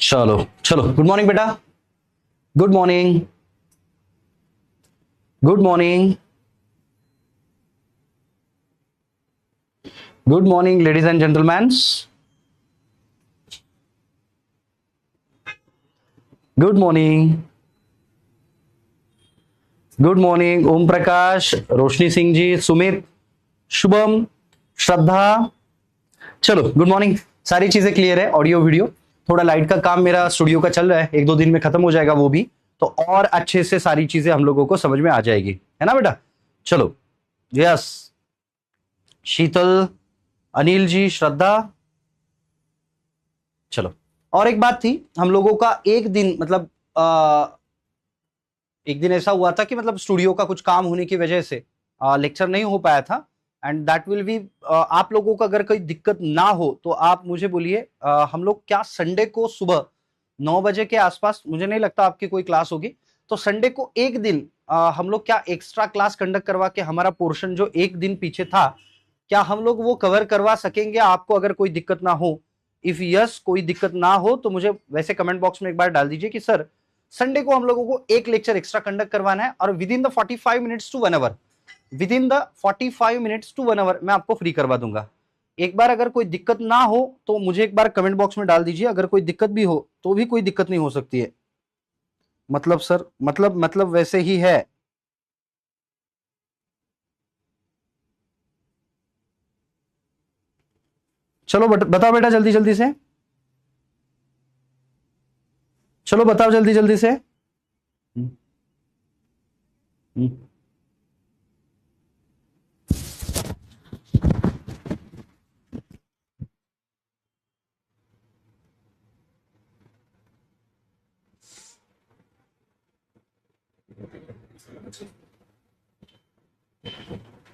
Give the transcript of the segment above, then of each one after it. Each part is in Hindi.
चलो चलो, गुड मॉर्निंग बेटा, good morning, good morning, good morning ladies and gentleman, good morning, good morning Om Prakash, Roshni Singh ji, Sumit, Shubham, Shraddha. चलो गुड मॉर्निंग। सारी चीजें क्लियर है, ऑडियो वीडियो। थोड़ा लाइट का काम मेरा स्टूडियो का चल रहा है, 1-2 दिन में खत्म हो जाएगा वो भी, तो और अच्छे से सारी चीजें हम लोगों को समझ में आ जाएगी, है ना बेटा। चलो, यस, शीतल, अनिल जी, श्रद्धा। चलो, और एक बात थी, हम लोगों का एक दिन मतलब एक दिन ऐसा हुआ था कि मतलब स्टूडियो का कुछ काम होने की वजह से लेक्चर नहीं हो पाया था, एंड दैट विल बी, आप लोगों को अगर कोई दिक्कत ना हो तो आप मुझे बोलिए। हम लोग क्या संडे को सुबह 9 बजे के आसपास, मुझे नहीं लगता आपकी कोई क्लास होगी, तो संडे को एक दिन हम लोग क्या एक्स्ट्रा क्लास कंडक्ट करवा के हमारा पोर्शन जो एक दिन पीछे था, क्या हम लोग वो कवर करवा सकेंगे? आपको अगर कोई दिक्कत ना हो, इफ यस कोई दिक्कत ना हो तो मुझे वैसे कमेंट बॉक्स में एक बार डाल दीजिए कि सर संडे को हम लोगों को एक लेक्चर एक्स्ट्रा कंडक्ट करवाना है, और within the 45 minutes to 1 hour, within the 45 minutes to 1 hour मैं आपको फ्री करवा दूंगा। एक बार अगर कोई दिक्कत ना हो तो मुझे एक बार कमेंट बॉक्स में डाल दीजिए, अगर कोई दिक्कत भी हो तो भी कोई दिक्कत नहीं हो सकती है। मतलब सर, मतलब वैसे ही है। चलो बताओ बेटा जल्दी जल्दी से, चलो बताओ जल्दी जल्दी से। हम्म, हम्म।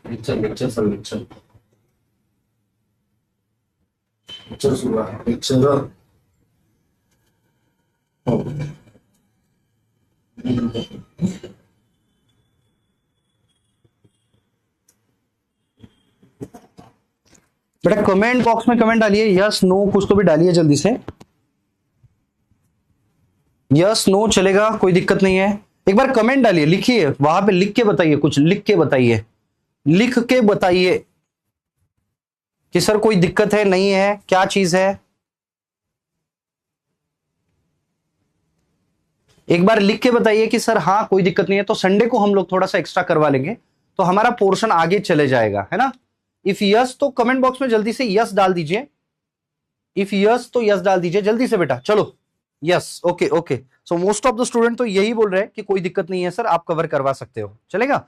Lecture lecture sir lecture lecture सुन रहा है लेक्चर। बेटा कमेंट बॉक्स में कमेंट डालिए, यस नो कुछ तो भी डालिए जल्दी से। यस नो चलेगा, कोई दिक्कत नहीं है। एक बार कमेंट डालिए, लिखिए वहां पे, लिख के बताइए, कुछ लिख के बताइए, लिख के बताइए कि सर कोई दिक्कत है नहीं है, क्या चीज है। एक बार लिख के बताइए कि सर हाँ कोई दिक्कत नहीं है, तो संडे को हम लोग थोड़ा सा एक्स्ट्रा करवा लेंगे तो हमारा पोर्शन आगे चले जाएगा, है ना। इफ यस तो कमेंट बॉक्स में जल्दी से यस डाल दीजिए, इफ यस तो यस डाल दीजिए जल्दी से बेटा। चलो yes, okay okay. So most of the student तो यही बोल रहे हैं कि कोई दिक्कत नहीं है सर, आप कवर करवा सकते हो, चलेगा।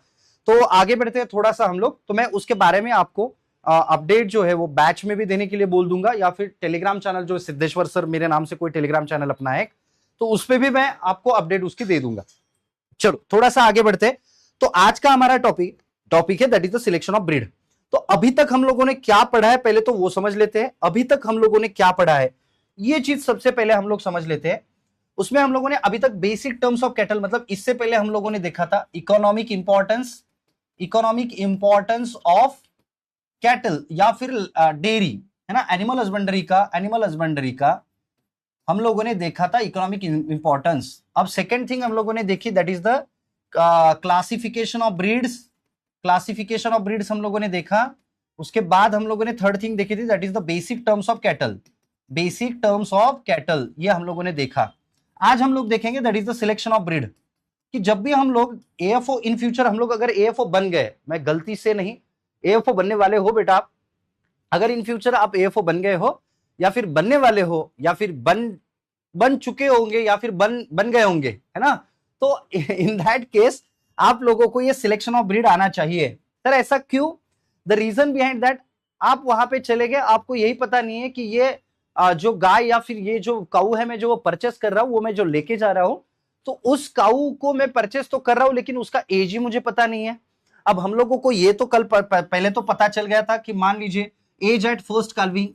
तो आगे बढ़ते हैं थोड़ा सा हम लोग, तो मैं उसके बारे में आपको अपडेट जो है वो बैच में भी देने के लिए बोल दूंगा, या फिर टेलीग्राम चैनल जो सिद्धेश्वर सर मेरे नाम से कोई टेलीग्राम चैनल अपना है, तो उस पर भी मैं आपको अपडेट उसकी दे दूंगा। चलो थोड़ा सा आगे बढ़ते हैं। तो आज का हमारा टॉपिक है that is the selection of breed. तो अभी तक हम लोगों ने क्या पढ़ा है पहले तो वो समझ लेते हैं। अभी तक हम लोगों ने क्या पढ़ा है ये चीज सबसे पहले हम लोग समझ लेते हैं। उसमें हम लोगों ने अभी तक बेसिक टर्म्स ऑफ कैटल, मतलब इससे पहले हम लोगों ने देखा था इकोनॉमिक इंपॉर्टेंस ऑफ कैटल या फिर डेयरी, है ना, एनिमल हस्बेंड्री का हम लोगों ने देखा था इकोनॉमिक इंपॉर्टेंस। अब सेकेंड थिंग हम लोगों ने देखी that is the classification of breeds हम लोगों ने देखा। उसके बाद हम लोगों ने थर्ड थिंग देखी थी that is the basic terms of cattle, ये हम लोगों ने देखा। आज हम लोग देखेंगे that is the selection of breed, कि जब भी हम लोग एएफओ इन फ्यूचर हम लोग अगर एएफओ बन गए, मैं गलती से नहीं, एएफओ बनने वाले हो बेटा आप, अगर इन फ्यूचर आप एएफओ बन गए हो या फिर बनने वाले हो या फिर बन चुके होंगे या फिर बन गए होंगे, है ना, तो इन दैट केस आप लोगों को ये सिलेक्शन ऑफ ब्रीड आना चाहिए। सर ऐसा क्यों? द रीजन बिहाइंड दैट, आप वहां पे चले गए, आपको यही पता नहीं है कि ये जो गाय या फिर ये जो काऊ है मैं जो परचेस कर रहा हूं, वो मैं जो लेके जा रहा हूं, तो उस काऊ को मैं परचेस तो कर रहा हूं लेकिन उसका एज ही मुझे पता नहीं है। अब हम लोगों को ये तो कल पहले तो पता चल गया था कि मान लीजिए age at first calving,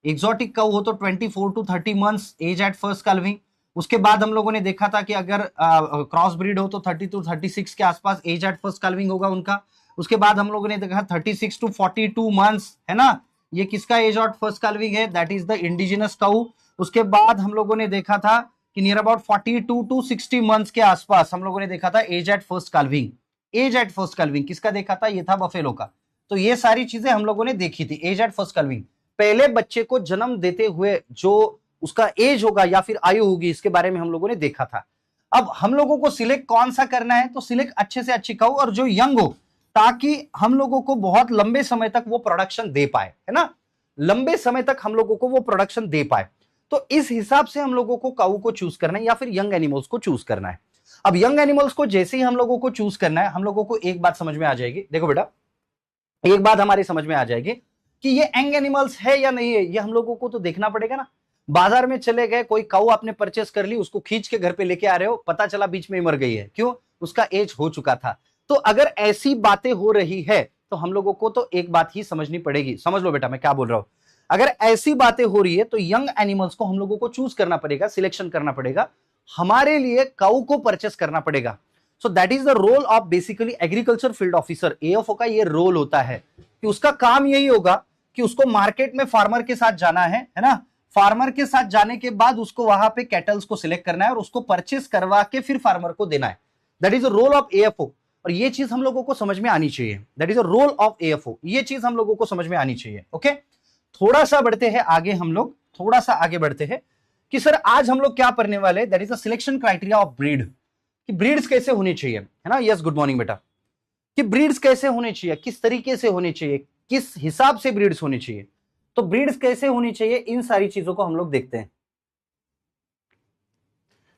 exotic cow हो तो 24 to 30 months age at first calving. उसके बाद हम लोगों ने देखा था कि अगर क्रॉस ब्रीड हो तो 30 to 36 के आसपास एज एट फर्स्ट काल्विंग होगा उनका। उसके बाद हम लोगों ने देखा 36 टू 42 मंथ्स, है ना, ये किसका एज ऑफ फर्स्ट काल्विंग है, दैट इज द इंडिजिनस काऊ। उसके बाद हम लोगों ने देखा था कि नियर अबाउट 42 टू 60 मंथ्स के आसपास हम लोगों ने देखा था age at first calving. Age at first calving किसका देखा था, ये था बफेलो का। तो ये सारी चीजें हम लोगों ने देखी थी, एज एट फर्स्ट काल्विंग। पहले बच्चे को जन्म देते हुए जो उसका एज होगा या फिर आयु होगी, इसके बारे में हम लोगों ने देखा था। अब हम लोगों को सिलेक्ट कौन सा करना है, तो सिलेक्ट अच्छे से अच्छी काऊ और जो यंग हो, ताकि हम लोगों को बहुत लंबे समय तक वो प्रोडक्शन दे पाए, है ना, लंबे समय तक हम लोगों को वो प्रोडक्शन दे पाए। तो इस हिसाब से हम लोगों को काऊ को चूज करना है या फिर यंग एनिमल्स को चूज करना है। अब यंग एनिमल्स को जैसे ही हम लोगों को चूज करना है, हम लोगों को एक बात समझ में आ जाएगी। देखो बेटा, एक बात हमारी समझ में आ जाएगी कि ये यंग एनिमल्स है या नहीं है, ये हम लोगों को तो देखना पड़ेगा ना। बाजार में चले गए, कोई काऊ आपने परचेस कर ली, उसको खींच के घर पे लेके आ रहे हो, पता चला बीच में ही मर गई है, क्यों, उसका एज हो चुका था। तो अगर ऐसी बातें हो रही है तो हम लोगों को तो एक बात ही समझनी पड़ेगी। समझ लो बेटा मैं क्या बोल रहा हूं। अगर ऐसी बातें हो रही है तो यंग एनिमल्स को हम लोगों को चूज करना पड़ेगा, सिलेक्शन करना पड़ेगा, हमारे लिए काऊ को परचेस करना पड़ेगा। So that is the role of basically agriculture field officer. AFO का ये रोल होता है कि उसका काम यही होगा कि उसको मार्केट में फार्मर के साथ जाना है ना, फार्मर के साथ जाने के बाद उसको वहां पे कैटल्स को सिलेक्ट करना है और उसको परचेस करवा के फिर फार्मर को देना है। That is the role of AFO. और ये चीज हम लोगों को समझ में आनी चाहिए, that is the role of AFO, ये चीज हम लोगों को समझ में आनी चाहिए। ओके, थोड़ा सा बढ़ते हैं आगे, हम लोग थोड़ा सा आगे बढ़ते हैं कि सर आज हम लोग क्या पढ़ने वाले, that is the selection criteria of breed, कि ब्रीड्स कैसे होनी चाहिए, है ना। यस, गुड मॉर्निंग बेटा। कि ब्रीड्स कैसे होने चाहिए, किस तरीके से होने चाहिए, किस हिसाब से ब्रीड्स होनी चाहिए, तो ब्रीड्स कैसे होनी चाहिए, इन सारी चीजों को हम लोग देखते हैं।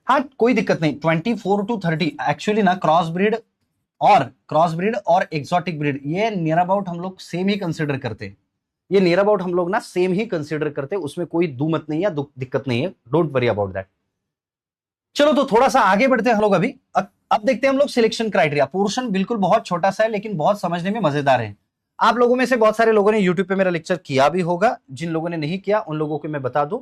हाँ, कोई दिक्कत नहीं, 24 टू 30 एक्चुअली ना क्रॉस ब्रीड और एक्सोटिक ब्रीड ये नियर अबाउट हम लोग सेम ही कंसिडर करते हैं। ये नियर अबाउट हम लोग ना सेम ही कंसिडर करते हैं, उसमें कोई दुमत नहीं है, दिक्कत नहीं है, डोंट वरी अबाउट दैट। चलो तो थोड़ा सा आगे बढ़ते हैं हम लोग अभी। अब देखते हैं हम लोग सिलेक्शन क्राइटेरिया। पोर्शन बिल्कुल बहुत छोटा सा है लेकिन बहुत समझने में मजेदार है। आप लोगों में से बहुत सारे लोगों ने यूट्यूब पे मेरा लेक्चर किया भी होगा, जिन लोगों ने नहीं किया उन लोगों को मैं बता दूं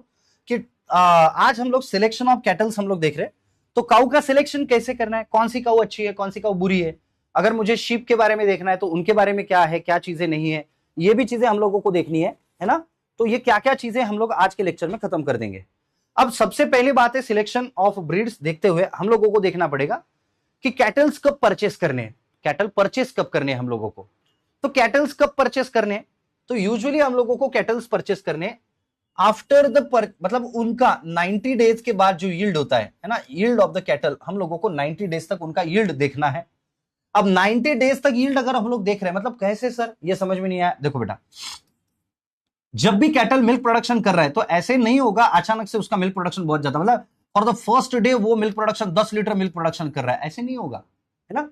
कि आज हम लोग सिलेक्शन ऑफ कैटल्स हम लोग देख रहे हैं। तो काऊ का सिलेक्शन कैसे करना है, कौन सी काऊ अच्छी है, कौन सी काऊ बुरी है। अगर मुझे शीप के बारे में देखना है तो उनके बारे में क्या है, क्या चीजें नहीं है, ये भी चीजें हम लोगों को देखनी है ना। तो ये क्या क्या चीजें हम लोग आज के लेक्चर में खत्म कर देंगे। अब सबसे पहली बात है सिलेक्शन ऑफ ब्रीड्स देखते हुए हम लोगों को देखना पड़ेगा कि कैटल्स कब परचेस करने, कैटल परचेस कब करने हम लोगों को। तो कैटल्स कब परचेस करने, तो यूजुअली हम लोगों को कैटल्स परचेस करने आफ्टर द मतलब उनका 90 डेज के बाद जो यील्ड होता है ना, यील्ड ऑफ द कैटल, हम लोगों को 90 डेज तक उनका यील्ड देखना है। अब 90 डेज तक यील्ड अगर हम लोग देख रहे हैं, मतलब कैसे सर, ये समझ में नहीं आया। देखो बेटा, जब भी कैटल मिल्क प्रोडक्शन कर रहा है तो ऐसे नहीं होगा अचानक से उसका मिल्क प्रोडक्शन बहुत ज्यादा, मतलब फॉर द फर्स्ट डे वो milk production 10 litre milk production कर रहा है, ऐसे नहीं होगा, है ना।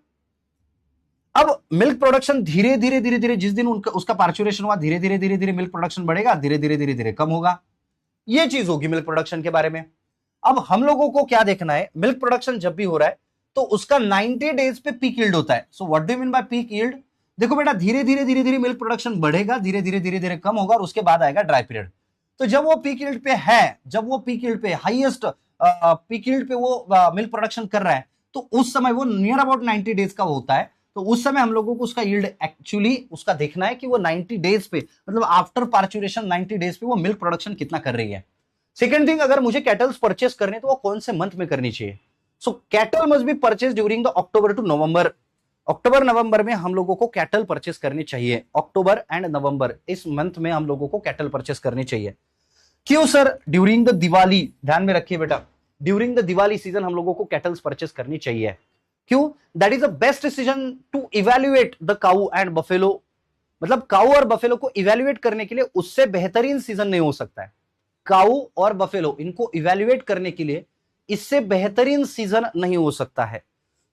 अब मिल्क प्रोडक्शन धीरे धीरे जिस दिन उसका पार्चुरेशन हुआ, धीरे धीरे मिल्क प्रोडक्शन बढ़ेगा, धीरे धीरे कम होगा। ये चीज होगी मिल्क प्रोडक्शन के बारे में। अब हम लोगों को क्या देखना है, मिल्क प्रोडक्शन जब भी हो रहा है तो उसका 90 डेज पे पीक यील्ड होता है। So what do you mean by peak yield, देखो बेटा धीरे धीरे मिल्क प्रोडक्शन बढ़ेगा, धीरे धीरे कम होगा और उसके बाद आएगा ड्राई पीरियड। तो जब वो पीक यील्ड पे है, जब वो पीक यील्ड पे हाईएस्ट पीक यील्ड पे वो मिल्क प्रोडक्शन कर रहा है, तो उस समय वो नियर अबाउट 90 डेज का होता है। तो उस समय हम लोगों को उसका यील्ड एक्चुअली उसका देखना है कि वो 90 डेज पे, मतलब आफ्टर पार्चुरेशन 90 डेज पे वो मिल्क प्रोडक्शन कितना कर रही है। सेकंड थिंग, अगर मुझे कैटल्स परचेस करने तो वो कौन से मंथ में करनी चाहिए। So cattle must be purchase during the October to November. October November में हम लोगों को कैटल परचेस करनी चाहिए। अक्टूबर एंड नवंबर इस मंथ में हम लोगों को कैटल परचेस करनी चाहिए। क्यों सर, ड्यूरिंग द दिवाली, ध्यान में रखिए बेटा, ड्यूरिंग द दिवाली सीजन हम लोगों को कैटल्स परचेस करनी चाहिए। क्यों, that is the best decision to evaluate the cow and buffalo. मतलब काऊ और बफेलो को इवेल्युएट करने के लिए उससे बेहतरीन सीजन नहीं हो सकता है। काऊ और बफेलो इनको इवेल्युएट करने के लिए इससे बेहतरीन सीजन नहीं हो सकता है।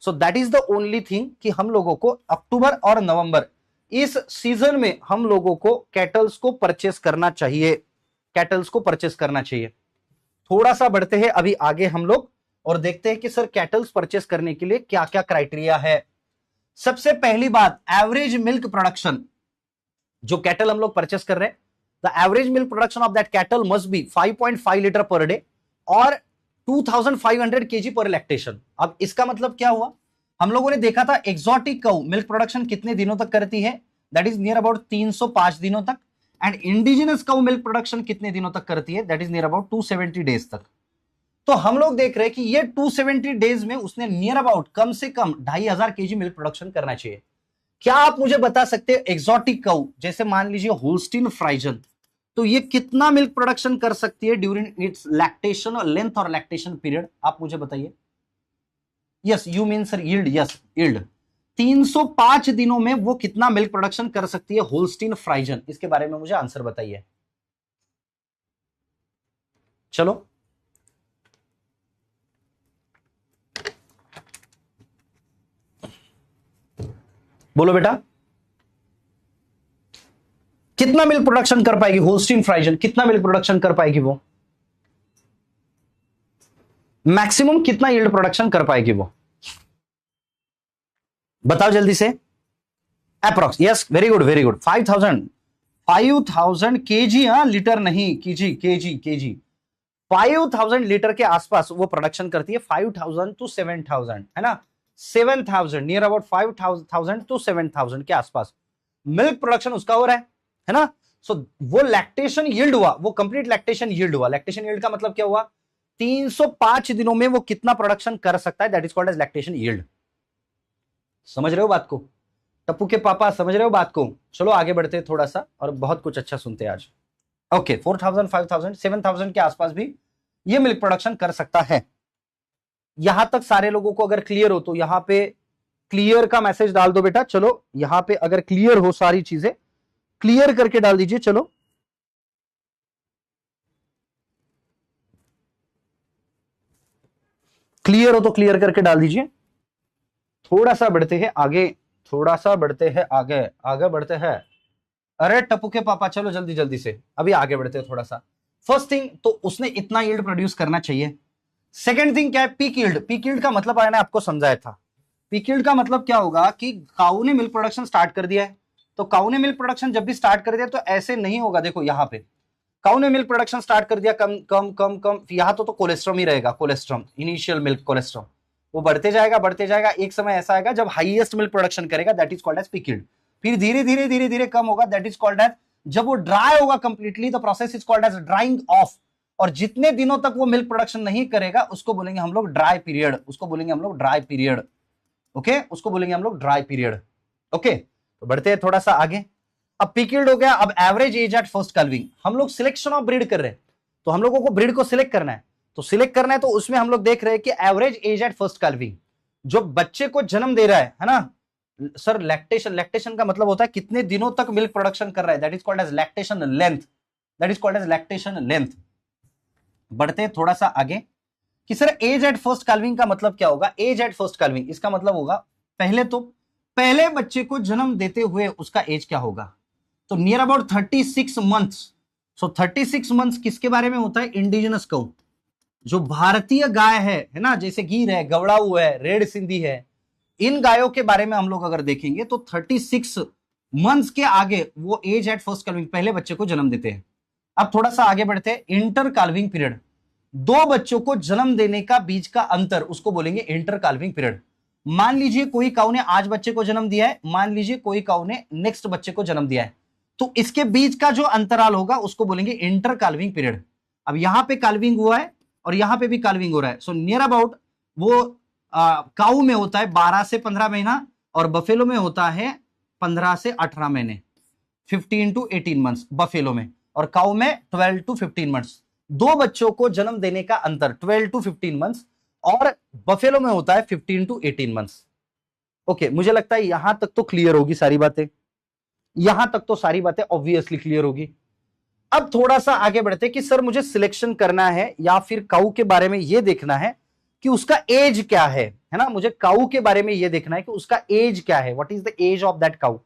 सो that is the only thing कि हम लोगों को अक्टूबर और नवंबर इस सीजन में हम लोगों को कैटल्स को परचेस करना चाहिए, कैटल्स को परचेस करना चाहिए। थोड़ा सा बढ़ते हैं अभी आगे हम लोग और देखते हैं कि सर कैटल्स परचेस करने के लिए क्या क्या क्राइटेरिया है। सबसे पहली बात, एवरेज मिल्क प्रोडक्शन। जो कैटल हम लोग परचेस कर रहे हैं, the average milk production of that cattle must B 5.5 litre per day और 2500 kg पर लैक्टेशन। अब इसका मतलब क्या हुआ हम लोगों ने देखा था एक्सोटिक काउ मिल्क प्रोडक्शन कितने दिनों तक करती है, दैट इज नियर अबाउट 305 दिनों तक, and indigenous cow milk production कितने दिनों तक करती है, that is near about 270 days तक। तो हम लोग देख रहे हैं कि ये 270 डेज में उसने नियर अबाउट कम से कम 2500 केजी मिल्क प्रोडक्शन करना चाहिए। क्या आप मुझे बता सकते हैं एक्सोटिक काउ जैसे मान लीजिए होल्स्टीन फ्राइजन, तो ये कितना मिल्क प्रोडक्शन कर सकती है ड्यूरिंग इट्स लैक्टेशन लेंथ और लैक्टेशन पीरियड, आप मुझे बताइए। Yes you mean sir yield, yes yield 305 दिनों में वो कितना मिल्क प्रोडक्शन कर सकती है होल्स्टीन फ्राइजन, इसके बारे में मुझे आंसर बताइए। चलो बोलो बेटा, कितना मिल्क प्रोडक्शन कर पाएगी होल्स्टीन फ्राइजन, कितना मिल्क प्रोडक्शन कर पाएगी वो, मैक्सिमम कितना यील्ड प्रोडक्शन कर पाएगी वो, बताओ जल्दी से। Approx, yes very good very good, 5000 KG, हाँ लीटर नहीं केजी, केजी 5000 लीटर के आसपास वो प्रोडक्शन करती है, 5000 टू 7000 है ना, 7000 नियर अबाउट 5000 टू 7000 के आसपास मिल्क प्रोडक्शन उसका हो रहा है ना। सो वो लैक्टेशन यील्ड हुआ, वो कंप्लीट लैक्टेशन यील्ड हुआ। लैक्टेशन यील्ड का मतलब क्या हुआ, 305 दिनों में वो कितना प्रोडक्शन कर सकता है, that is called as lactation yield. समझ रहे हो बात को, टप्पू के पापा समझ रहे हो बात को। चलो आगे बढ़ते हैं थोड़ा सा और बहुत कुछ अच्छा सुनते हैं आज। ओके 4000 5000 7000 के आसपास भी ये मिल्क प्रोडक्शन कर सकता है। यहां तक सारे लोगों को अगर क्लियर हो तो यहां पे क्लियर का मैसेज डाल दो बेटा। चलो यहां पे अगर क्लियर हो सारी चीजें क्लियर करके डाल दीजिए। चलो क्लियर हो तो क्लियर करके डाल दीजिए। थोड़ा सा बढ़ते हैं आगे, थोड़ा सा बढ़ते हैं आगे, आगे बढ़ते हैं। अरे टप्पू के पापा चलो जल्दी जल्दी से अभी आगे बढ़ते हैं थोड़ा सा। फर्स्ट थिंग तो उसने इतना यील्ड प्रोड्यूस करना चाहिए। सेकंड थिंग क्या है, पीक यील्ड। पीक यील्ड का मतलब मैंने आपको समझाया था। पीक यील्ड का मतलब क्या होगा कि काऊ ने मिल्क प्रोडक्शन स्टार्ट कर दिया है, तो काऊ ने मिल्क प्रोडक्शन जब भी स्टार्ट कर दिया तो ऐसे नहीं होगा। देखो यहाँ पे काऊ ने मिल्क प्रोडक्शन स्टार्ट कर दिया, कम कम कम कम, यहाँ तो कोलेस्ट्रॉम ही रहेगा, कोलेस्ट्रॉम इनिशियल मिल्क कोलेस्ट्रॉम, वो बढ़ते जाएगा बढ़ते जाएगा। एक समय ऐसा आएगा जब हाईएस्ट मिल्क प्रोडक्शन करेगा, that is called as peak yield. फिर धीरे धीरे धीरे धीरे कम होगा, दैट इज कॉल्ड एज, जब वो ड्राई होगा कंप्लीटली तो process is called as drying off. और जितने दिनों तक वो मिल्क प्रोडक्शन नहीं करेगा उसको बोलेंगे हम लोग ड्राई पीरियड, उसको बोलेंगे हम लोग ड्राई पीरियड। ओके उसको बोलेंगे हम लोग ड्राई पीरियड। ओके तो बढ़ते हैं थोड़ा सा आगे। अब पीक यील्ड हो गया। अब एवरेज एज एट फर्स्ट कल्विंग, हम लोग सिलेक्शन ऑफ ब्रीड कर रहे हैं, तो हम लोगों को ब्रीड को सिलेक्ट करना है। तो सिलेक्ट करना है तो उसमें हम लोग देख रहे हैं कि एवरेज एज एट फर्स्ट कल्विंग, जो बच्चे को जन्म दे रहा है ना सर। लैक्टेशन, लैक्टेशन का मतलब होता है कितने दिनों तक मिल्क प्रोडक्शन कर रहा है, that is called as lactation length, that is called as lactation length. बढ़ते हैं थोड़ा सा आगे कि sir age at first calving का मतलब क्या होगा। एज एट फर्स्ट कल्विंग इसका मतलब होगा पहले तो पहले बच्चे को जन्म देते हुए उसका एज क्या होगा, तो near about 36 months. So 36 months किसके बारे में होता है, इंडिजिनस काऊ, जो भारतीय गाय है ना, जैसे गिर है, गवड़ाऊ है, रेड सिंधी है, इन गायों के बारे में हम लोग अगर देखेंगे तो 36 मंथ्स के आगे वो एज एट फर्स्ट कल्विंग पहले बच्चे को जन्म देते हैं। अब थोड़ा सा आगे बढ़ते हैं, इंटर काल्विंग पीरियड, दो बच्चों को जन्म देने का बीच का अंतर उसको बोलेंगे इंटर काल्विंग पीरियड। मान लीजिए कोई काऊ ने आज बच्चे को जन्म दिया है, मान लीजिए कोई काऊ ने नेक्स्ट बच्चे को जन्म दिया है, तो इसके बीच का जो अंतराल होगा उसको बोलेंगे इंटर काल्विंग पीरियड। अब यहां पे काल्विंग हुआ है और यहां पे भी काल्विंग हो रहा है, सो नियर अबाउट वो काऊ में होता है 12 से 15 महीना और बफेलो में होता है 15 से 18 महीने, 15 टू 18 मंथ्स बफेलो में, और काऊ में 12 टू 15 मंथ्स। दो बच्चों को जन्म देने का अंतर 12 टू 15 मंथ्स और बफेलो में होता है 15 टू 18 मंथ्स। ओके मुझे लगता है यहां तक तो क्लियर होगी सारी बातें, यहां तक तो सारी बातें ऑब्वियसली क्लियर होगी। अब थोड़ा सा आगे बढ़ते कि सर मुझे सिलेक्शन करना है या फिर काऊ के बारे में यह देखना है कि उसका एज क्या है ना। मुझे काऊ के बारे में यह देखना है कि उसका एज क्या है, what is the age of that cow.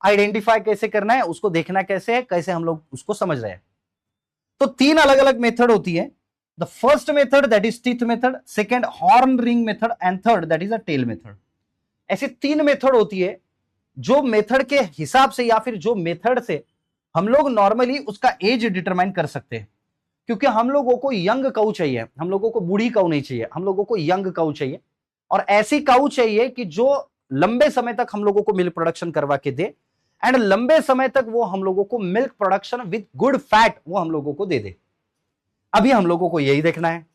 Identify कैसे करना है, उसको देखना कैसे है, कैसे हम लोग उसको समझ रहे हैं। तो तीन अलग अलग मेथड होती है। The first method that is teeth method, second horn ring method and third that is a tail method. ऐसी तीन मेथड होती है जो मेथड के हिसाब से या फिर जो मेथड से हम लोग नॉर्मली उसका एज डिटरमाइन कर सकते हैं। क्योंकि हम लोगों को यंग काऊ चाहिए, हम लोगों को बूढ़ी काऊ नहीं चाहिए, हम लोगों को यंग काऊ चाहिए। और ऐसी काऊ चाहिए कि जो लंबे समय तक हम लोगों को मिल्क प्रोडक्शन करवा के दे, एंड लंबे समय तक वो हम लोगों को milk production with good fat वो हम लोगों को दे दे। अभी हम लोगों को यही देखना है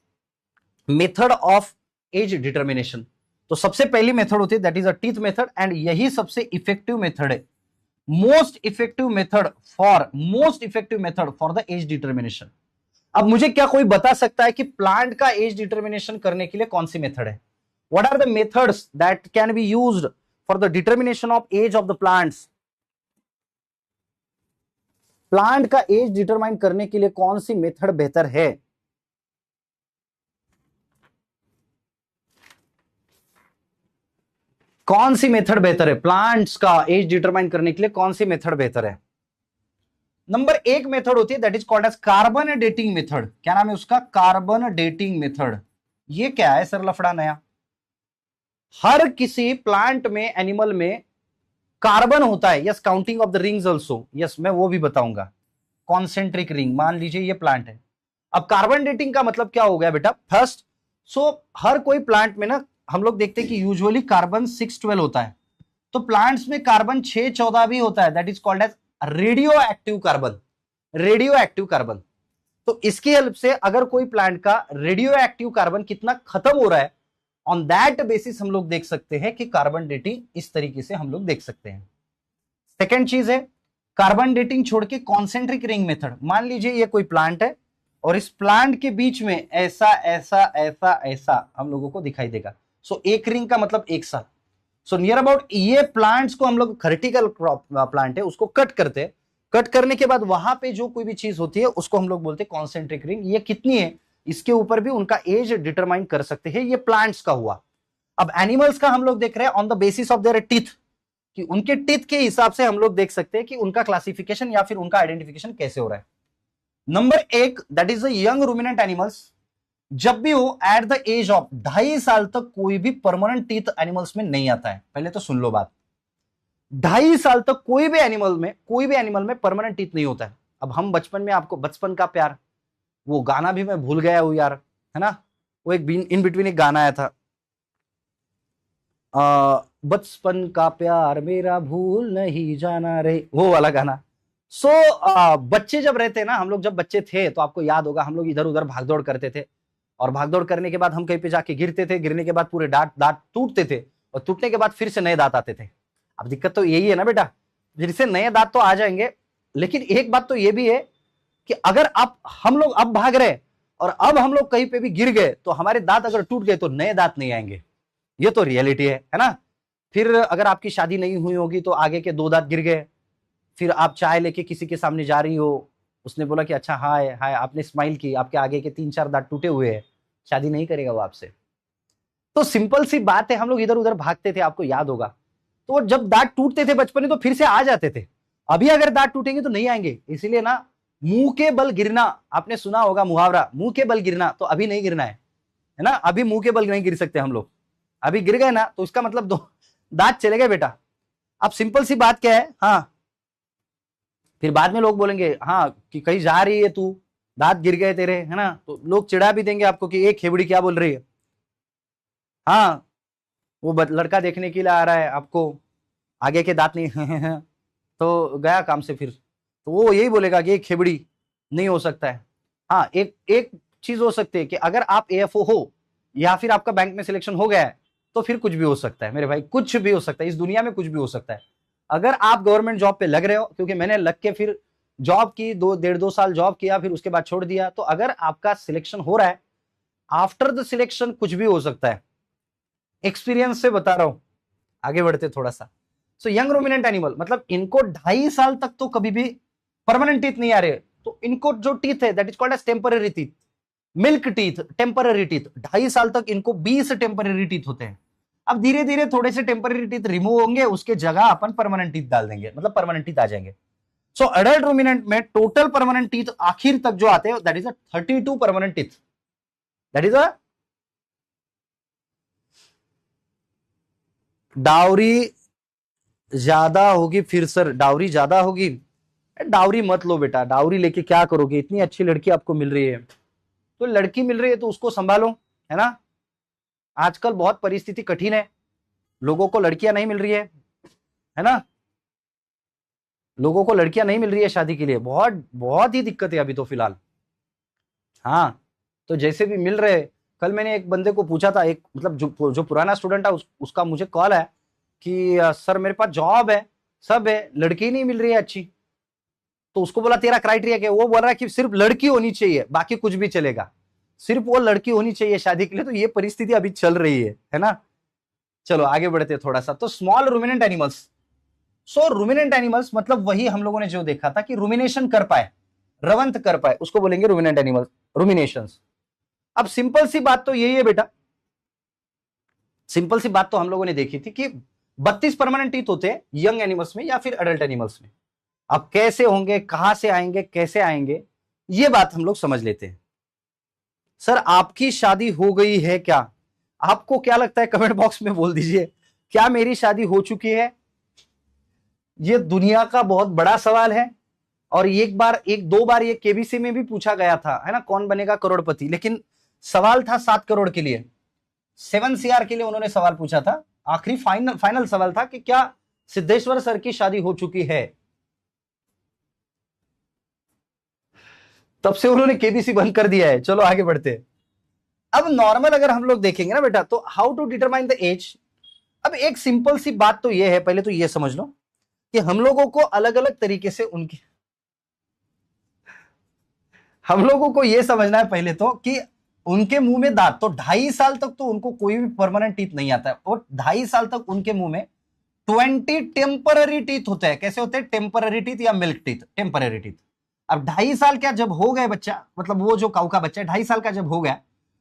मेथड ऑफ एज डिटर्मिनेशन। तो सबसे पहली मेथड होती है that is a teeth method, and यही सबसे इफेक्टिव मेथड है, most effective method for the age determination. अब मुझे क्या कोई बता सकता है कि प्लांट का एज डिटर्मिनेशन करने के लिए कौन सी मेथड है? What are the methods that can be used for the determination of age of the plants? Plant का एज डिटरमाइन करने के लिए कौन सी मेथड बेहतर है? कौन सी मेथड बेहतर है प्लांट्स का एज डिटरमाइन करने के लिए? कौन सी मेथड बेहतर है? नंबर एक मेथड होती है that is called as carbon dating method. क्या नाम है उसका? Carbon dating method. ये क्या है सर लफड़ा नया? हर किसी प्लांट में, एनिमल में कार्बन होता है। Yes, counting of the rings also. Yes, मैं वो भी बताऊंगा। कॉन्सेंट्रिक रिंग, मान लीजिए ये प्लांट है। अब कार्बन डेटिंग का मतलब क्या हो गया बेटा? फर्स्ट, हर कोई प्लांट में ना हम लोग देखते हैं कि यूजुअली कार्बन 612 होता है, तो प्लांट्स में कार्बन 614 भी होता है, that is called as radioactive carbon. Radioactive carbon. तो इसकी हेल्प से अगर कोई प्लांट का रेडियो एक्टिव कार्बन कितना खत्म हो रहा है, ऑन दैट बेसिस हम लोग देख सकते हैं कि कार्बन डेटिंग इस तरीके से हम लोग देख सकते हैं। सेकेंड चीज है कार्बन डेटिंग छोड़ के कॉन्सेंट्रिक रिंग मेथड। मान लीजिए ये कोई प्लांट है और इस प्लांट के बीच में ऐसा ऐसा ऐसा ऐसा हम लोगों को दिखाई देगा। सो एक रिंग का मतलब एक सा। सो नियर अबाउट ये प्लांट्स को हम लोग वर्टिकल प्लांट है उसको कट करते हैं। कट करने के बाद वहां पे जो कोई भी चीज होती है उसको हम लोग बोलते हैं कॉन्सेंट्रिक रिंग। ये कितनी है इसके ऊपर भी उनका एज डिटरमाइन कर सकते हैं। ये प्लांट्स का हुआ। अब एनिमल्स का हम लोग देख रहे हैं on the basis of their teeth, कि उनके टीथ के हिसाब से हम लोग देख सकते हैं कि उनका क्लासिफिकेशन या फिर उनका आइडेंटिफिकेशन कैसे हो रहा है। नंबर एक that is the young ruminant animals. जब भी हो एट द एज ऑफ 2.5 साल तक कोई भी परमानेंट टीथ एनिमल्स में नहीं आता है। पहले तो सुन लो बात, 2.5 साल तक कोई भी एनिमल में परमानेंट टीथ नहीं होता है। अब हम बचपन में, आपको बचपन का प्यार, वो गाना भी मैं भूल गया हूं यार, है ना? वो एक इन बिटवीन एक गाना आया था, बचपन का प्यार मेरा भूल नहीं जाना रे, वो वाला गाना। बच्चे जब रहते हैं ना, हम लोग जब बच्चे थे तो आपको याद होगा हम लोग इधर उधर भागदौड़ करते थे, और भागदौड़ करने के बाद हम कहीं पे जाके गिरते थे, गिरने के बाद पूरे दांत टूटते थे, और टूटने के बाद फिर से नए दांत आते थे। अब दिक्कत तो यही है ना बेटा, फिर से नए दांत तो आ जाएंगे, लेकिन एक बात तो ये भी है कि अगर हम लोग अब भाग रहे और अब हम लोग कहीं पे भी गिर गए तो हमारे दांत अगर टूट गए तो नए दांत नहीं आएंगे। ये तो रियलिटी है ना? फिर अगर आपकी शादी नहीं हुई होगी तो आगे के 2 दांत गिर गए, फिर आप चाय लेके किसी के सामने जा रही हो, उसने बोला कि अच्छा हाय हाय, आपने स्माइल की, आपके आगे के 3-4 दांत टूटे हुए हैं, शादी नहीं करेगा वो आपसे। तो सिंपल सी बात है, हम लोग इधर उधर भागते थे, आपको याद होगा। तो जब दांत टूटते थे बचपन में तो फिर से आ जाते थे, अभी अगर दांत टूटेंगे तो नहीं आएंगे। इसीलिए ना, मुंह के बल गिरना, आपने सुना होगा मुहावरा, मुंह के बल गिरना, तो अभी नहीं गिरना है ना? अभी मुंह के बल नहीं गिर सकते हम लोग। अभी गिर गए ना तो उसका मतलब दांत चले गए बेटा। अब सिंपल सी बात क्या है, हाँ, फिर बाद में लोग बोलेंगे हाँ कि कहीं जा रही है तू, दांत गिर गए तेरे, है ना? तो लोग चिढ़ा भी देंगे आपको कि एक खेबड़ी क्या बोल रही है। हाँ, वो लड़का देखने के लिए आ रहा है, आपको आगे के दांत नहीं तो गया काम से। फिर तो वो यही बोलेगा कि एक खेबड़ी नहीं हो सकता है। हाँ, एक चीज हो सकती है कि अगर आप एएफओ हो या फिर आपका बैंक में सिलेक्शन हो गया है तो फिर कुछ भी हो सकता है मेरे भाई, कुछ भी हो सकता है। इस दुनिया में कुछ भी हो सकता है। अगर आप गवर्नमेंट जॉब पे लग रहे हो, क्योंकि मैंने लग के फिर जॉब की, 1.5-2 साल जॉब किया, फिर उसके बाद छोड़ दिया, तो अगर आपका सिलेक्शन हो रहा है, आफ्टर द सिलेक्शन कुछ भी हो सकता है। एक्सपीरियंस से बता रहा हूं। आगे बढ़ते थोड़ा सा। यंग रूमिनेंट एनिमल मतलब इनको 2.5 साल तक तो कभी भी परमानेंट टीथ नहीं आ रहे, तो इनको जो टीथ है that is called as temporary teeth, milk teeth, temporary teeth. 2.5 साल तक इनको 20 टेम्पररी टीथ होते हैं। अब धीरे धीरे थोड़े से टेम्पररी टीथ रिमूव होंगे, उसके जगह अपन परमानेंट टीथ डाल देंगे, मतलब परमानेंट टीथ आ जाएंगे। एडल्ट रूमिनेंट में टोटल परमानेंट टीथ आखिर तक जो आते हैं that is 32 permanent teeth. That is dowry ज्यादा होगी फिर सर, डाउरी ज्यादा होगी? डाउरी मत लो बेटा, डाउरी लेके क्या करोगे? इतनी अच्छी लड़की आपको मिल रही है, तो लड़की मिल रही है तो उसको संभालो, है ना? आजकल बहुत परिस्थिति कठिन है, लोगों को लड़कियां नहीं मिल रही है ना, लोगों को लड़कियां नहीं मिल रही है शादी के लिए, बहुत बहुत ही दिक्कत है अभी तो फिलहाल। हाँ, तो जैसे भी मिल रहे, कल मैंने एक बंदे को पूछा था, एक मतलब जो पुराना स्टूडेंट है उसका मुझे कॉल है कि सर मेरे पास जॉब है, सब है, लड़की ही नहीं मिल रही है अच्छी। तो उसको बोला तेरा क्राइटेरिया क्या है? वो बोल रहा है कि सिर्फ लड़की होनी चाहिए, बाकी कुछ भी चलेगा, सिर्फ वो लड़की होनी चाहिए शादी के लिए। तो ये परिस्थिति अभी चल रही है ना। चलो आगे बढ़ते हैं थोड़ा सा। तो स्मॉल रूमिनेंट एनिमल्स, सो रूमिनेंट एनिमल्स मतलब वही हम लोगों ने जो देखा था कि रूमिनेशन कर पाए, रवंत कर पाए, उसको बोलेंगे रूमिनेंट एनिमल्स, रूमिनेशंस। अब सिंपल सी बात तो यही है बेटा, सिंपल सी बात तो हम लोगों ने देखी थी कि 32 परमानेंट टीथ होते हैं यंग एनिमल्स में या फिर अडल्ट एनिमल्स में। अब कैसे होंगे, कहां से आएंगे, कैसे आएंगे, ये बात हम लोग समझ लेते हैं। सर आपकी शादी हो गई है क्या? आपको क्या लगता है कमेंट बॉक्स में बोल दीजिए, क्या मेरी शादी हो चुकी है? ये दुनिया का बहुत बड़ा सवाल है और एक दो बार ये केबीसी में भी पूछा गया था, है ना, कौन बनेगा करोड़पति। लेकिन सवाल था 7 करोड़ के लिए, 7 CR के लिए उन्होंने सवाल पूछा था। आखिरी फाइनल सवाल था कि क्या सिद्धेश्वर सर की शादी हो चुकी है। तब से उन्होंने केबीसी बंद कर दिया है। चलो आगे बढ़ते हैं। अब नॉर्मल अगर हम लोग देखेंगे ना बेटा, तो how to determine the age. अब एक सिंपल सी बात तो ये है, पहले तो ये समझ लो कि हम लोगों को अलग अलग तरीके से हम लोगों को ये समझना है पहले तो कि उनके मुंह में दांत, तो 2.5 साल तक तो उनको कोई भी परमानेंट टीथ नहीं आता है, और 2.5 साल तक उनके मुंह में 20 टेम्पररी टीथ होते हैं। कैसे होते हैं? टेम्पररी टीथ या मिल्क टीथ, टेम्पररी टीथ। अब 2.5 साल का जब हो गए बच्चा, मतलब वो जो काऊ का बच्चा 2.5 साल का जब हो गया,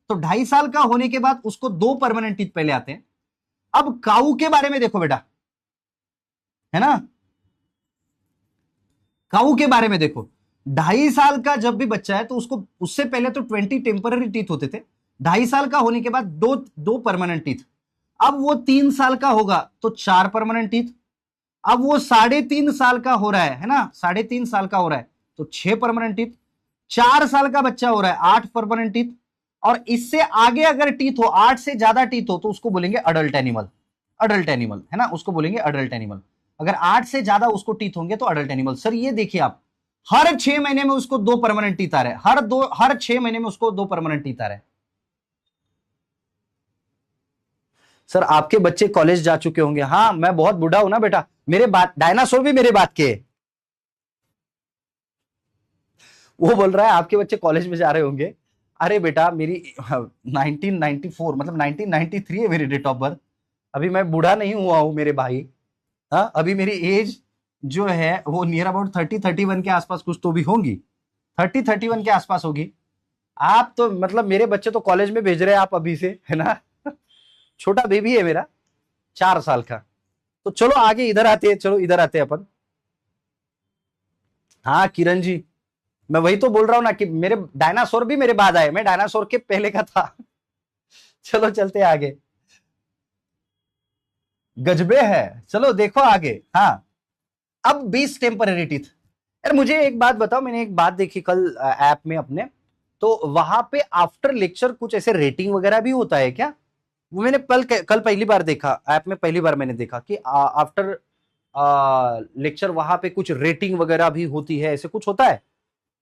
तो 2.5 साल का होने के बाद उसको 2 परमानेंट टीथ पहले आते हैं। अब काऊ के बारे में देखो बेटा, है ना, काऊ के बारे में देखो, 2.5 साल का जब भी बच्चा है तो उसको उससे पहले तो 20 टेम्पररी टीथ होते थे, 2.5 साल का होने के बाद दो परमानेंट टीथ। अब वो 3 साल का होगा तो 4 परमानेंट टीथ। अब वो 3.5 साल का हो रहा है ना, 3.5 साल का हो रहा है तो 6 परमानेंट टीथ। 4 साल का बच्चा हो रहा है 8 परमानेंट टीथ। और इससे आगे अगर टीथ हो, 8 से ज्यादा टीथ हो, तो उसको बोलेंगे अडल्ट एनिमल। अडल्ट एनिमल है ना, उसको बोलेंगे अडल्ट एनिमल। अगर 8 से ज्यादा उसको टीथ होंगे तो अडल्ट एनिमल। सर ये देखिए आप, हर 6 महीने में उसको 2 परमानेंट टीथ आ रहे हैं, हर 6 महीने में उसको 2 परमानेंट टीथ आ रहे हैं। सर आपके बच्चे कॉलेज जा चुके होंगे। हाँ, मैं बहुत बूढ़ा हूं ना बेटा, मेरे बात डायनासोर भी मेरे बात के। वो बोल रहा है आपके बच्चे कॉलेज में जा रहे होंगे। अरे बेटा मेरी 1994 मतलब 1993 है मेरी डेट ऑफ बर्थ। अभी मैं बूढ़ा नहीं हुआ हूं मेरे भाई। हाँ, अभी मेरी एज जो है वो नियर अबाउट 30-31 के आसपास कुछ तो भी होंगी, 30-31 के आसपास होगी। आप तो मतलब मेरे बच्चे तो कॉलेज में भेज रहे हैं आप अभी से, है ना। छोटा बेबी है मेरा 4 साल का। तो चलो आगे इधर आते हैं, चलो इधर आते हैं अपन। हाँ किरण जी, मैं वही तो बोल रहा हूं ना कि मेरे डायनासोर भी मेरे बाद आए, मैं डायनासोर के पहले का था। चलो चलते आगे, गजबे है। चलो देखो आगे। हाँ, अब 20 टेम्पररी टीथ। यार मुझे एक बात बताओ, मैंने एक बात देखी कल ऐप में अपने, तो वहां पे आफ्टर लेक्चर कुछ ऐसे रेटिंग वगैरह भी होता है क्या? वो मैंने कल पहली बार देखा, ऐप में पहली बार मैंने देखा कि आफ्टर लेक्चर वहां पे कुछ रेटिंग वगैरह भी होती है, ऐसे कुछ होता है,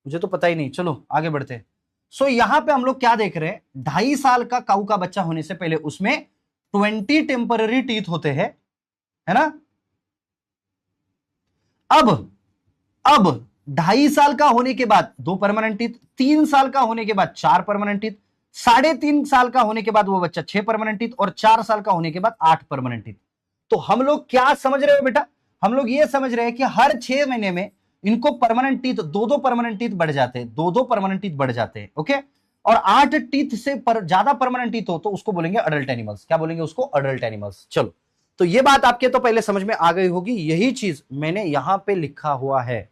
मुझे तो पता ही नहीं। चलो आगे बढ़ते हैं। सो यहां पे हम लोग क्या देख रहे हैं, 2.5 साल का काऊ का बच्चा होने से पहले उसमें 20 टेम्पररी टीथ होते हैं, है ना। अब 2.5 साल का होने के बाद 2 परमानेंट टीथ, 3 साल का होने के बाद 4 परमानेंट टीथ, 3.5 साल का होने के बाद वो बच्चा 6 परमानेंट टीथ, और 4 साल का होने के बाद 8 परमानेंट टीथ। तो हम लोग क्या समझ रहे हो बेटा, हम लोग ये समझ रहे हैं कि हर 6 महीने में इनको परमानेंट टीथ 2-2 परमानेंट टीथ बढ़ जाते हैं, 2-2 परमानेंट टीथ बढ़ जाते हैं। ओके, और 8 टीथ से ज्यादा परमानेंट टीथ हो तो उसको बोलेंगे अडल्ट एनिमल्स। क्या बोलेंगे उसको? Adult animals. चलो, तो ये बात आपके तो पहले समझ में आ गई होगी, यही चीज मैंने यहां पे लिखा हुआ है।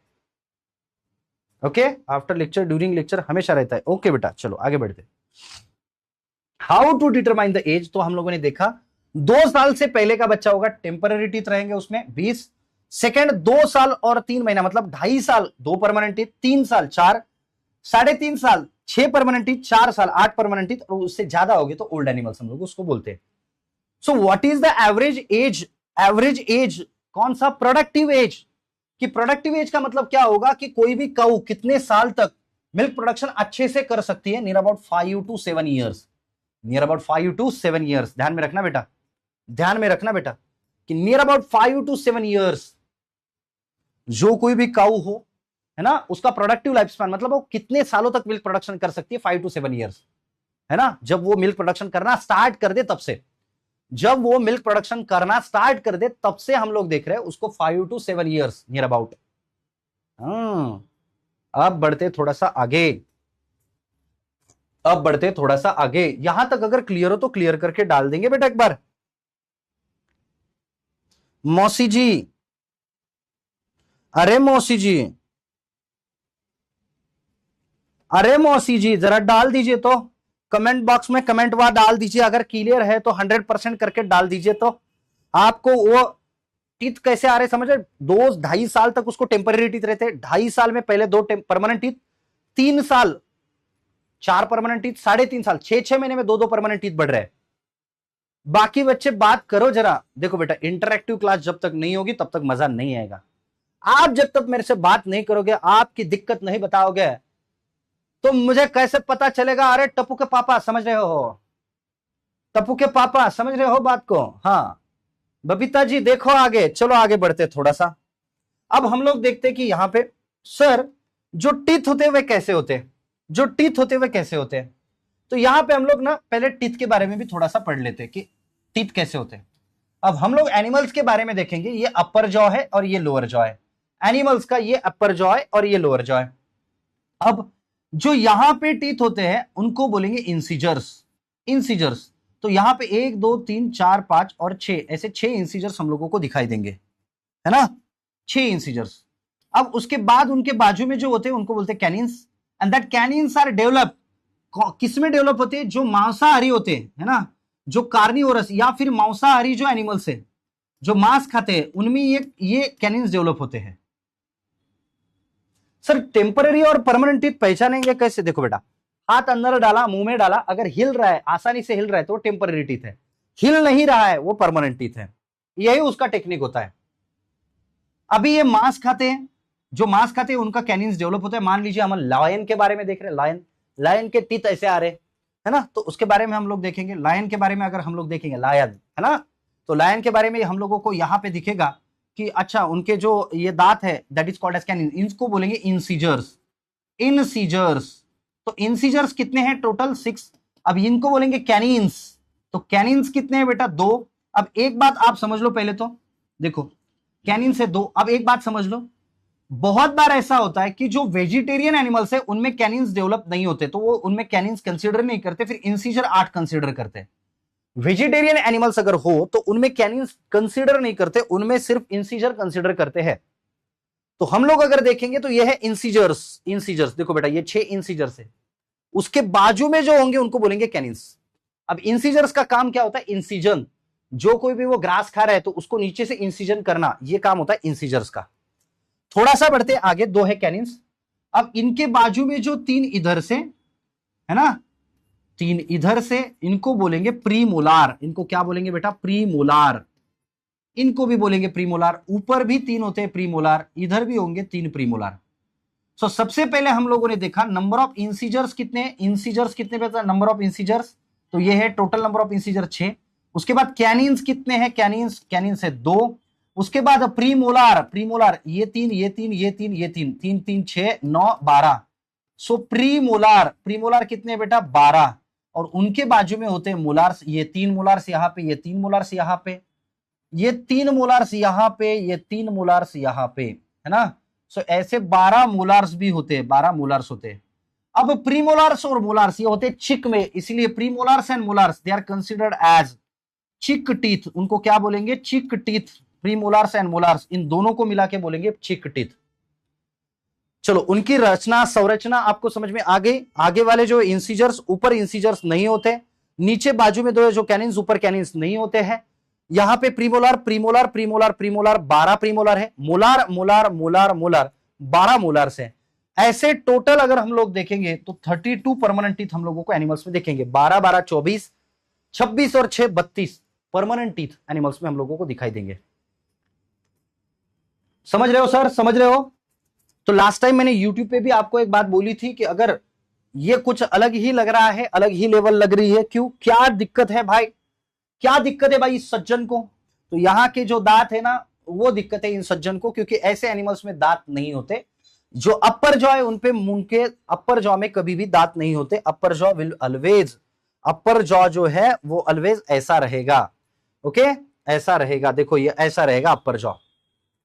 Okay, after lecture, during lecture हमेशा रहता है। ओके बेटा, चलो आगे बढ़ते। How to determine the age, तो हम लोगों ने देखा 2 साल से पहले का बच्चा होगा, टेम्पररी टीथ रहेंगे उसमें 20। सेकेंड 2 साल और 3 महीना मतलब 2.5 साल 2 परमानेंट टीथ, 3 साल 4, 3.5 साल 6 परमानेंट टीथ, 4 साल 8 परमानेंट टीथ, और उससे ज्यादा हो गए तो ओल्ड एनिमल्स हम लोग उसको बोलते हैं। So what is the average age? Average age कौन सा? Productive age. कि प्रोडक्टिव एज का मतलब क्या होगा कि कोई भी काऊ कितने साल तक मिल्क प्रोडक्शन अच्छे से कर सकती है? Near about 5 to 7 years. Near about 5 to 7 years. ध्यान में रखना बेटा, ध्यान में रखना बेटा कि नियर अबाउट 5 to 7 ईयर्स जो कोई भी काऊ हो, है ना, उसका प्रोडक्टिव लाइफ स्पैन मतलब वो कितने सालों तक मिल्क प्रोडक्शन कर सकती है? 5 to 7 ईयर्स, है ना। जब वो मिल्क प्रोडक्शन करना स्टार्ट कर दे तब से, जब वो मिल्क प्रोडक्शन करना स्टार्ट कर दे तब से हम लोग देख रहे हैं उसको 5 to 7 ईयर्स नियर अबाउट। अब बढ़ते थोड़ा सा आगे, अब बढ़ते थोड़ा सा आगे। यहां तक अगर क्लियर हो तो क्लियर करके डाल देंगे बेटा एक बार। मौसी जी, अरे मौसी जी, अरे मौसी जी जरा डाल दीजिए तो, कमेंट बॉक्स में कमेंट वार डाल दीजिए। अगर क्लियर है तो 100% करके डाल दीजिए। तो आपको वो टीथ कैसे आ रहे समझ रहे? 2-2.5 साल तक उसको टेम्पररी टीथ रहते, 2.5 साल में पहले 2 परमानेंट टीथ, 3 साल 4 परमानेंट टीथ, 3.5 साल 6 महीने में 2 परमानेंट टीथ बढ़ रहे हैं। बाकी बच्चे बात करो जरा। देखो बेटा, इंटरैक्टिव क्लास जब तक नहीं होगी तब तक मजा नहीं आएगा। आप जब तक मेरे से बात नहीं करोगे, आपकी दिक्कत नहीं बताओगे, तो मुझे कैसे पता चलेगा? अरे टप्पू के पापा समझ रहे हो? टप्पू के पापा समझ रहे हो बात को? हाँ बबीता जी देखो आगे। चलो आगे बढ़ते थोड़ा सा। अब हम लोग देखते कि यहां पे सर जो टीथ होते हैं वे कैसे होते हैं, जो टीथ होते हैं वे कैसे होते हैं। तो यहां पे हम लोग ना पहले टीथ के बारे में भी थोड़ा सा पढ़ लेते हैं कि टीथ कैसे होते हैं। अब हम लोग एनिमल्स के बारे में देखेंगे। ये अपर जॉ है और ये लोअर जॉ है एनिमल्स का, ये अपर जॉ है और ये लोअर जॉ है। अब जो यहां पे टीथ होते हैं उनको बोलेंगे इंसीजर्स। इंसीजर्स, तो यहां पे 1 2 3 4 5 और 6, ऐसे 6 इंसीजर्स हम लोगों को दिखाई देंगे, है ना, 6 इंसीजर्स। अब उसके बाद उनके बाजू में जो होते हैं उनको बोलते हैं कैनिन्स। एंड दैट कैनिन्स आर डेवलप, किसमें डेवलप होते हैं? जो मांसाहारी होते हैं, है ना, जो कार्निवोरस या फिर मांसाहारी जो एनिमल्स है, जो मांस खाते हैं, उनमें ये कैनिन्स डेवलप होते हैं। सर टेम्पररी और परमानेंट टीथ पहचानेंगे कैसे? देखो बेटा, हाथ अंदर डाला, मुंह में डाला, अगर हिल रहा है, आसानी से हिल रहा है तो टेम्पररी टीथ है, हिल नहीं रहा है वो परमानेंट टीथ है। यही उसका टेक्निक होता है। अभी ये मांस खाते हैं, जो मांस खाते हैं उनका कैनिन्स डेवलप होता है। मान लीजिए हम लायन के बारे में देख रहे हैं, लायन, लायन के टीथ ऐसे आ रहे हैं, है ना, तो उसके बारे में हम लोग देखेंगे। लायन के बारे में अगर हम लोग देखेंगे, लायन, है ना, तो लायन के बारे में हम लोगों को यहां पे दिखेगा कि अच्छा उनके जो ये दांत है that is called as canine, इनको बोलेंगे इंसीजर्स। इंसीजर्स, तो इंसीजर्स कितने हैं? टोटल 6। अब इनको बोलेंगे कैनिन्स। तो कैनिन्स कितने हैं बेटा? 2। अब एक बात आप समझ लो पहले तो, देखो कैनिन से 2। अब एक बात समझ लो, बहुत बार ऐसा होता है कि जो वेजिटेरियन एनिमल्स है उनमें कैनिन्स डेवलप नहीं होते, तो वो उनमें कैनिन्स कंसीडर नहीं करते, फिर इंसीजर 8 कंसीडर करते हैं। वेजिटेरियन एनिमल्स अगर हो तो उनमें कैनिन्स कंसीडर नहीं करते, उनमें सिर्फ इंसीजर कंसीडर करते हैं। तो हम लोग अगर देखेंगे तो ये है इंसीजर्स। इंसीजर्स देखो बेटा, ये 6 इंसीजर्स है, उसके बाजू में जो होंगे उनको बोलेंगे कैनिन्स। अब इंसीजर्स का काम क्या होता है? इंसीजन, जो कोई भी वो ग्रास खा रहा है तो उसको नीचे से इंसीजन करना, ये काम होता है इंसीजर्स का। थोड़ा सा बढ़ते आगे, 2 है कैनिन्स। अब इनके बाजू में जो 3 इधर से, है ना, 3 इधर से, इनको बोलेंगे प्रीमोलार। इनको क्या बोलेंगे बेटा? प्रीमोलार। इनको भी बोलेंगे प्रीमोलार। ऊपर भी 3 होते हैं प्रीमोलार, इधर भी होंगे 3 प्रीमोलार। सो सबसे पहले हम लोगों ने देखा नंबर ऑफ इंसीजर्स कितने, इंसीजर्स कितने बेटा? नंबर ऑफ इंसीजर्स, तो ये है टोटल नंबर ऑफ इंसीजर 6। उसके बाद कैनिन्स कितने हैं? कैनिन्स, कैनिन्स है 2। उसके बाद प्रीमोलार, प्रीमोलार ये 3, ये 3, ये 3, ये 3, 3 3 6 9 12। सो प्रीमोलार, प्रीमोलार कितने बेटा? 12। और उनके बाजू में होते हैं मोलार्स, ये 3 मोलार्स यहां पे, ये 3 मोलार्स यहां पे, ये 3 मोलार्स यहां पे, ये 3 मोलार्स यहां पे, है ना। सो ऐसे 12 मोलार्स भी होते हैं, 12 मोलार्स होते हैं। अब प्रीमोलार्स और मोलार्स ये होते हैं चिक में, इसलिए premolars and molars they are considered as cheek teeth. उनको क्या बोलेंगे? Cheek teeth. Premolars and molars, इन दोनों को मिला के बोलेंगे चिक टीथ। चलो उनकी रचना संरचना आपको समझ में आ गई। आगे वाले जो इंसीजर्स, ऊपर इंसीजर्स नहीं होते, नीचे बाजू में 2 जो कैनिन्स, ऊपर कैनिन्स नहीं होते हैं। यहां पे premolar, premolar, premolar, premolar 12 premolar है, molar, molar, molar, molar 12 molars है। ऐसे टोटल अगर हम लोग देखेंगे तो 32 परमानेंट टीथ हम लोगों को एनिमल्स में देखेंगे। 12 12 24, 26 और 6 32 परमानेंट टीथ एनिमल्स में हम लोगों को दिखाई देंगे। समझ रहे हो सर, समझ रहे हो? तो लास्ट टाइम मैंने यूट्यूब पे भी आपको एक बात बोली थी कि अगर ये कुछ अलग ही लग रहा है, अलग ही लेवल लग रही है, क्यों, क्या दिक्कत है भाई, क्या दिक्कत है भाई इस सज्जन को? तो यहां के जो दांत है ना, वो दिक्कत है इन सज्जन को, क्योंकि ऐसे एनिमल्स में दांत नहीं होते। जो अपर जॉ है उनपे, मुंह के अपर जॉ में कभी भी दांत नहीं होते। अपर jaw will always, upper jaw जो है वो ऑलवेज ऐसा रहेगा। ओके, ऐसा रहेगा। देखो ये ऐसा रहेगा अपर जॉ,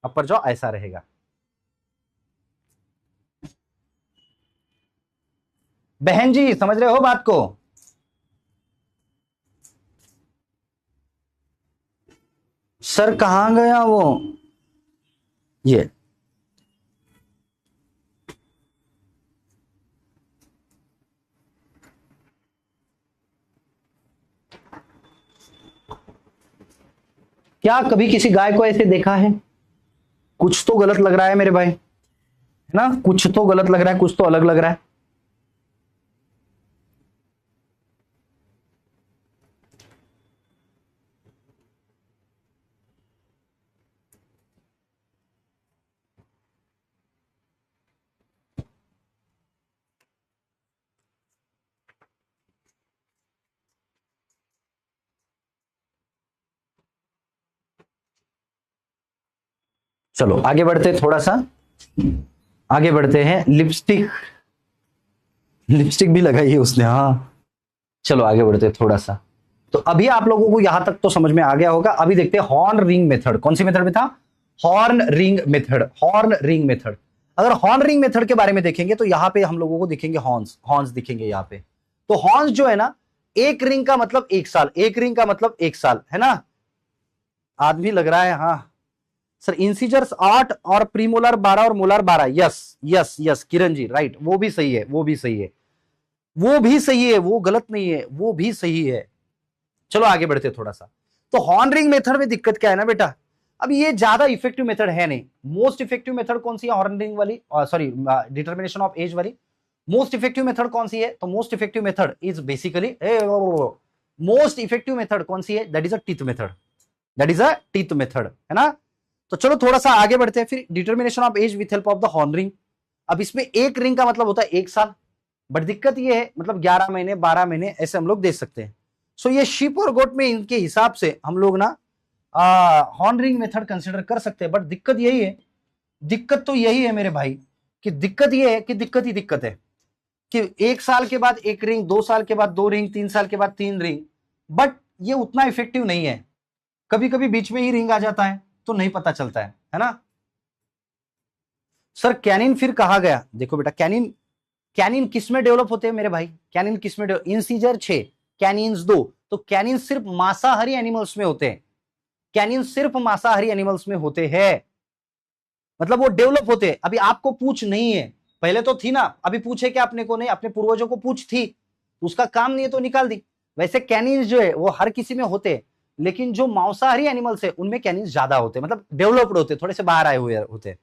अपर जॉ ऐसा रहेगा। बहन जी समझ रहे हो बात को? सर कहां गया वो? ये क्या कभी किसी गाय को ऐसे देखा है? कुछ तो गलत लग रहा है मेरे भाई, है ना? कुछ तो गलत लग रहा है, कुछ तो अलग लग रहा है। चलो आगे बढ़ते, थोड़ा सा आगे बढ़ते हैं। लिपस्टिक, लिपस्टिक भी लगाई है उसने, हाँ। चलो आगे बढ़ते हैं थोड़ा सा। तो अभी आप लोगों को यहां तक तो समझ में आ गया होगा। अभी देखते हैं हॉर्न रिंग मेथड। कौन सी मेथड में था? Horn ring method, horn ring method. अगर हॉर्न रिंग मेथड के बारे में देखेंगे तो यहां पे हम लोगों को दिखेंगे हॉर्न्स, हॉर्न्स दिखेंगे यहां पे। तो हॉर्न्स जो है ना, एक रिंग का मतलब 1 साल, एक रिंग का मतलब 1 साल, है ना? आदमी लग रहा है, हाँ सर। इंसीजर्स 8 और प्रीमोलर 12 और molar 12। Yes yes yes Kiran ji, right, वो भी सही है, वो भी सही है, वो भी सही है, वो गलत नहीं है, वो भी सही है। चलो आगे बढ़ते थोड़ा सा। तो हॉर्न रिंग मेथड में दिक्कत क्या है ना बेटा, अब ये ज्यादा इफेक्टिव मेथड है नहीं। मोस्ट इफेक्टिव मेथड कौन सी है? हॉर्न रिंग वाली, सॉरी डिटर्मिनेशन ऑफ एज वाली। मोस्ट इफेक्टिव मेथड कौन सी है? तो most effective method is basically, most effective method कौन सी है? That is a teeth method, that is a teeth method, है ना? तो चलो थोड़ा सा आगे बढ़ते हैं फिर। Determination of age with help of the horn ring. अब इसमें एक रिंग का मतलब होता है 1 साल, बट दिक्कत ये है, मतलब 11 महीने 12 महीने ऐसे हम लोग दे सकते हैं। सो ये शिप और गोट में इनके हिसाब से हम लोग ना हॉर्न रिंग मेथड कंसिडर कर सकते हैं। बट दिक्कत यही है, दिक्कत तो यही है मेरे भाई, कि दिक्कत ये है कि दिक्कत ही दिक्कत है कि 1 साल के बाद 1 रिंग, 2 साल के बाद 2 रिंग, 3 साल के बाद 3 रिंग, बट ये उतना इफेक्टिव नहीं है। कभी कभी बीच में ही रिंग आ जाता है तो नहीं पता चलता है ना? सर कैनिन फिर कहा गया? देखो बेटा, कैनिन, कैनिन किस में डेवलप होते हैं मेरे भाई? कैनिन किस में? इंसीजर 6, कैनिन्स 2। तो कैनिन सिर्फ मांसाहारी एनिमल्स में होते हैं, कैनिन सिर्फ मांसाहारी एनिमल्स में होते हैं, मतलब वो डेवलप होते हैं। अभी आपको पूछ नहीं है, पहले तो थी ना, अभी पूछे क्या अपने को? नहीं, अपने पूर्वजों को पूछ थी, उसका काम नहीं है तो निकाल दी। वैसे कैनिन्स जो है वो हर किसी में होते हैं, लेकिन जो मांसाहारी एनिमल्स है उनमें कैनिन्स ज्यादा होते हैं, मतलब डेवलप्ड होते, थोड़े से बाहर आए हुए होते।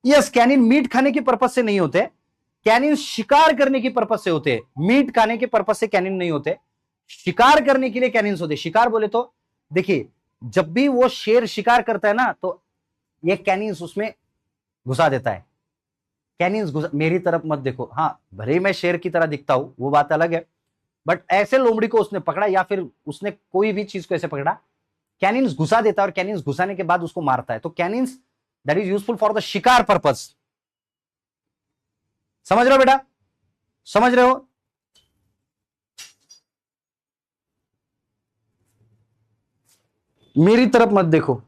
यस, कैनिन मीट खाने के पर्पज से नहीं होते, कैनिन शिकार करने की पर्पज से होते हैं। मीट खाने के पर्पज से कैनिन नहीं होते, शिकार करने के लिए कैनिन्स होते। शिकार बोले तो देखिए, जब भी वो शेर शिकार करता है ना, तो ये कैनिन्स उसमें घुसा देता है। कैनिन्स घुसा, मेरी तरफ मत देखो, हाँ भले ही मैं शेर की तरह दिखता हूं, वो बात अलग है, बट ऐसे लोमड़ी को उसने पकड़ा या फिर उसने कोई भी चीज को ऐसे पकड़ा, कैनिन्स घुसा देता है और कैनिन्स घुसाने के बाद उसको मारता है। तो canines that is useful for the shikar purpose. समझ रहे हो बेटा? समझ रहे हो? मेरी तरफ मत देखो,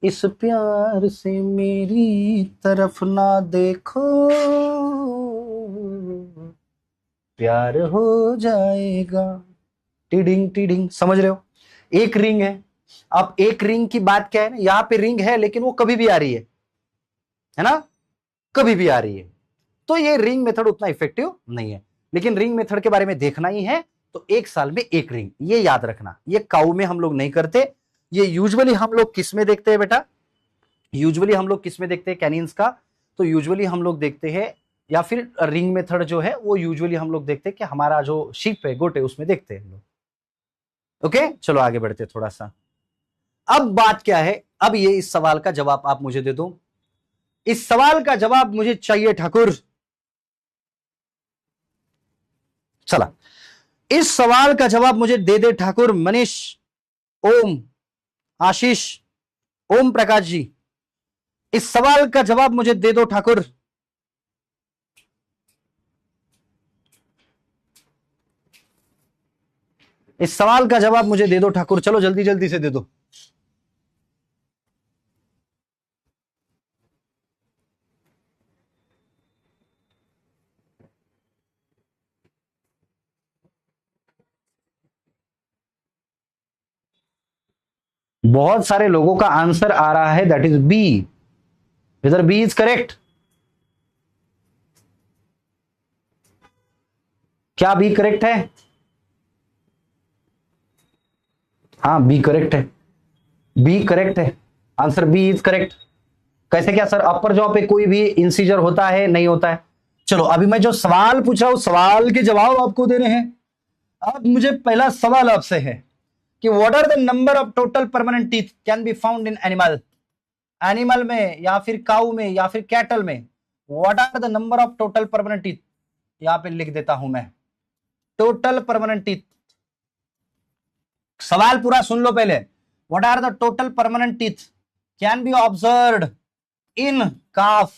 इस प्यार से मेरी तरफ ना देखो, प्यार हो जाएगा टिडिंग टिडिंग। समझ रहे हो? एक रिंग है। अब एक रिंग की बात क्या है ना, यहां पे रिंग है लेकिन वो कभी भी आ रही है ना? कभी भी आ रही है। तो ये रिंग मेथड उतना इफेक्टिव नहीं है, लेकिन रिंग मेथड के बारे में देखना ही है तो 1 साल में 1 रिंग, ये याद रखना। ये काऊ में हम लोग नहीं करते, ये यूजुअली हम लोग किस में देखते हैं बेटा? यूजुअली हम लोग किस में देखते हैं कैनिन्स का? तो यूजुअली हम लोग देखते हैं, या फिर रिंग मेथड जो है वो यूजुअली हम लोग देखते हैं कि हमारा जो शीप है, गोट है, उसमें देखते हैं हम लोग। ओके, चलो आगे बढ़ते हैं थोड़ा सा। अब बात क्या है, अब ये इस सवाल का जवाब आप मुझे दे दो, इस सवाल का जवाब मुझे चाहिए ठाकुर। चला, इस सवाल का जवाब मुझे दे दे ठाकुर। मनीष, ओम, आशीष, ओम प्रकाश जी, इस सवाल का जवाब मुझे दे दो ठाकुर। इस सवाल का जवाब मुझे दे दो ठाकुर, चलो जल्दी जल्दी से दे दो। बहुत सारे लोगों का आंसर आ रहा है, दैट इज बी। इधर बी इज करेक्ट। क्या बी करेक्ट है? हाँ, बी करेक्ट है, बी करेक्ट है, आंसर बी इज करेक्ट। कैसे क्या सर, अपर जॉब पे कोई भी इंसीजर होता है, नहीं होता है? चलो, अभी मैं जो सवाल पूछ रहा हूं, सवाल के जवाब आपको देने हैं। अब मुझे पहला सवाल आपसे है कि what are the number of total permanent teeth can be found in animal. Animal में या फिर काऊ में या फिर कैटल में, what are the number of total permanent teeth? यहां पे लिख देता हूं मैं, टोटल परमानेंट टीथ। सवाल पूरा सुन लो पहले। What are the total permanent teeth can be observed in calf?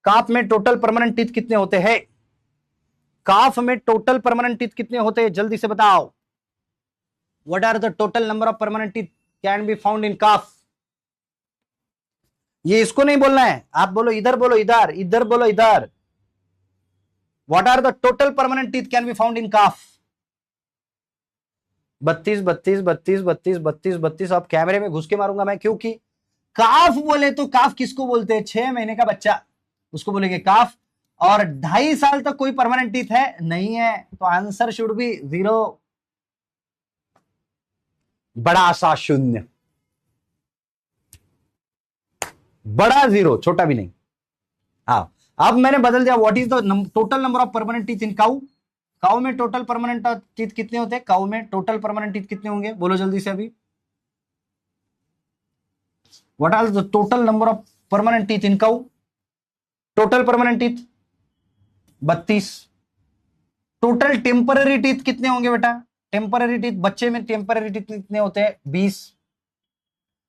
Calf में टोटल परमानेंट टीथ कितने होते हैं? काफ में टोटल परमानेंट टीथ कितने होते हैं, जल्दी से बताओ। What are the total number of permanent teeth can be found in calf? ये इसको नहीं बोलना है, आप बोलो इधर, बोलो इधर, इधर बोलो इधर। What are the total permanent teeth can be found in calf? 32 32 32 32 32 32। अब कैमरे में घुस के मारूंगा मैं, क्योंकि काफ बोले तो काफ किसको बोलते हैं? 6 महीने का बच्चा, उसको बोलेंगे काफ। और 2.5 साल तक कोई परमानेंट टीथ है नहीं है, तो आंसर शुड बी 0, बड़ा सा शून्य, बड़ा 0, छोटा भी नहीं। हाँ, अब मैंने बदल दिया। What is the total number of permanent teeth in cow? Cow में टोटल परमानेंट टीथ कितने होते हैं? काउ में टोटल परमानेंट टीथ कितने होंगे, बोलो जल्दी से अभी। What are the total number of permanent teeth in cow? Total permanent teeth 32। Total temporary teeth कितने होंगे बेटा? टेम्पररी टीथ, बच्चे में टेम्पररी टीथ कितने होते हैं? 20।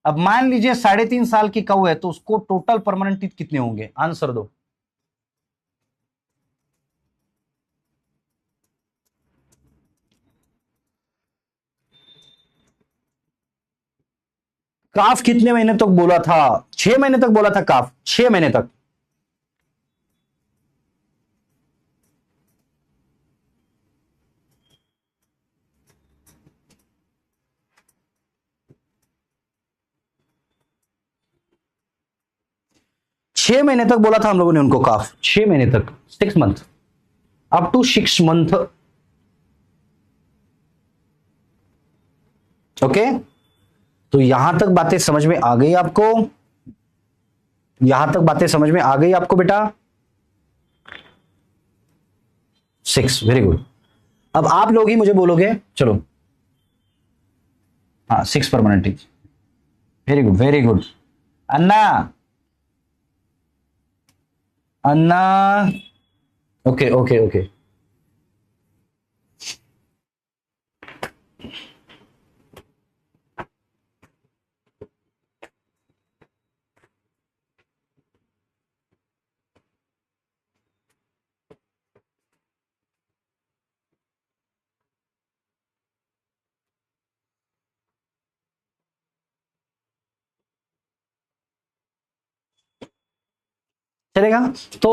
अब मान लीजिए 3.5 साल की काऊ है, तो उसको टोटल परमानेंट टीथ कितने होंगे? आंसर दो। काफ कितने महीने तक बोला था? 6 महीने तक बोला था काफ, 6 महीने तक। छह महीने तक बोला था हम लोगों ने उनको काफ, 6 महीने तक, 6 month, up to 6 month. Okay, तो यहां तक बातें समझ में आ गई आपको? यहां तक बातें समझ में आ गई आपको बेटा? 6, वेरी गुड। अब आप लोग ही मुझे बोलोगे, चलो हाँ 6 permanent teeth, very good very good. अन्ना, अन्ना, ओके ओके ओके। चलेगा। तो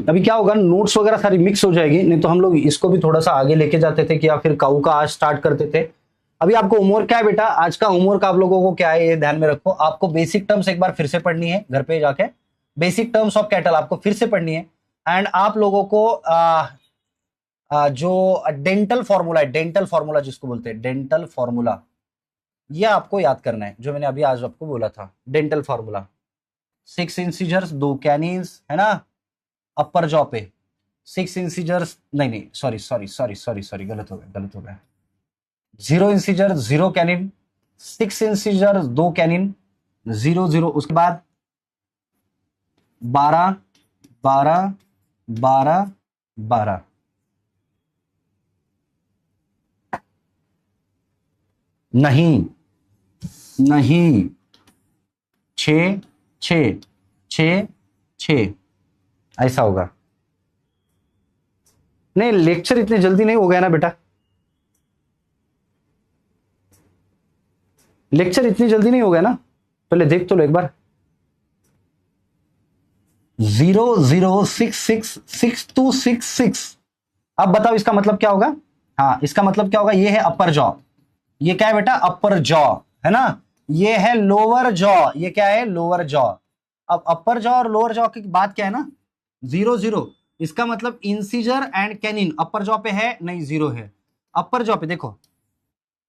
अभी क्या होगा, नोट्स वगैरह सारी मिक्स हो जाएगी, नहीं तो हम लोग इसको भी थोड़ा सा आगे लेके जाते थे कि या फिर काऊ का आज स्टार्ट करते थे। अभी आपको होमवर्क क्या है बेटा? आज का होमवर्क आप लोगों को क्या है, ये ध्यान में रखो। आपको बेसिक टर्म्स एक बार फिर से पढ़नी है घर पे जाके, बेसिक टर्म्स ऑफ कैटल आपको फिर से पढ़नी है। एंड आप लोगों को जो डेंटल फॉर्मूला है, डेंटल फॉर्मूला जिसको बोलते हैं डेंटल फॉर्मूला, ये आपको याद करना है, जो मैंने अभी आज आपको बोला था, डेंटल फॉर्मूला। 6 इंसीजर्स, 2 कैनिन्स, है ना, अपर जॉ पे 6 इंसीजर्स, नहीं sorry sorry sorry sorry sorry, गलत हो गया 0 इंसीजर 0 कैनिन, 6 इंसीजर 2 कैनिन, 0 0, उसके बाद 12 12 12 12, नहीं नहीं, 6 6 6 6, ऐसा होगा। नहीं, लेक्चर इतने जल्दी नहीं हो गया ना बेटा, लेक्चर इतनी जल्दी नहीं हो गया ना, पहले देख तो लो एक बार। 0 0 6 6 6 2 6 6, अब बताओ इसका मतलब क्या होगा? हाँ, इसका मतलब क्या होगा? ये है अपर जॉ, ये क्या है बेटा? अपर जॉ, है ना। ये है लोअर जॉ, ये क्या है? Lower jaw. अब अपर जॉ और लोअर जॉ की बात क्या है ना, 0 0, इसका मतलब incisor and canine upper jaw पे है, नहीं 0 है। अपर जॉ पे देखो,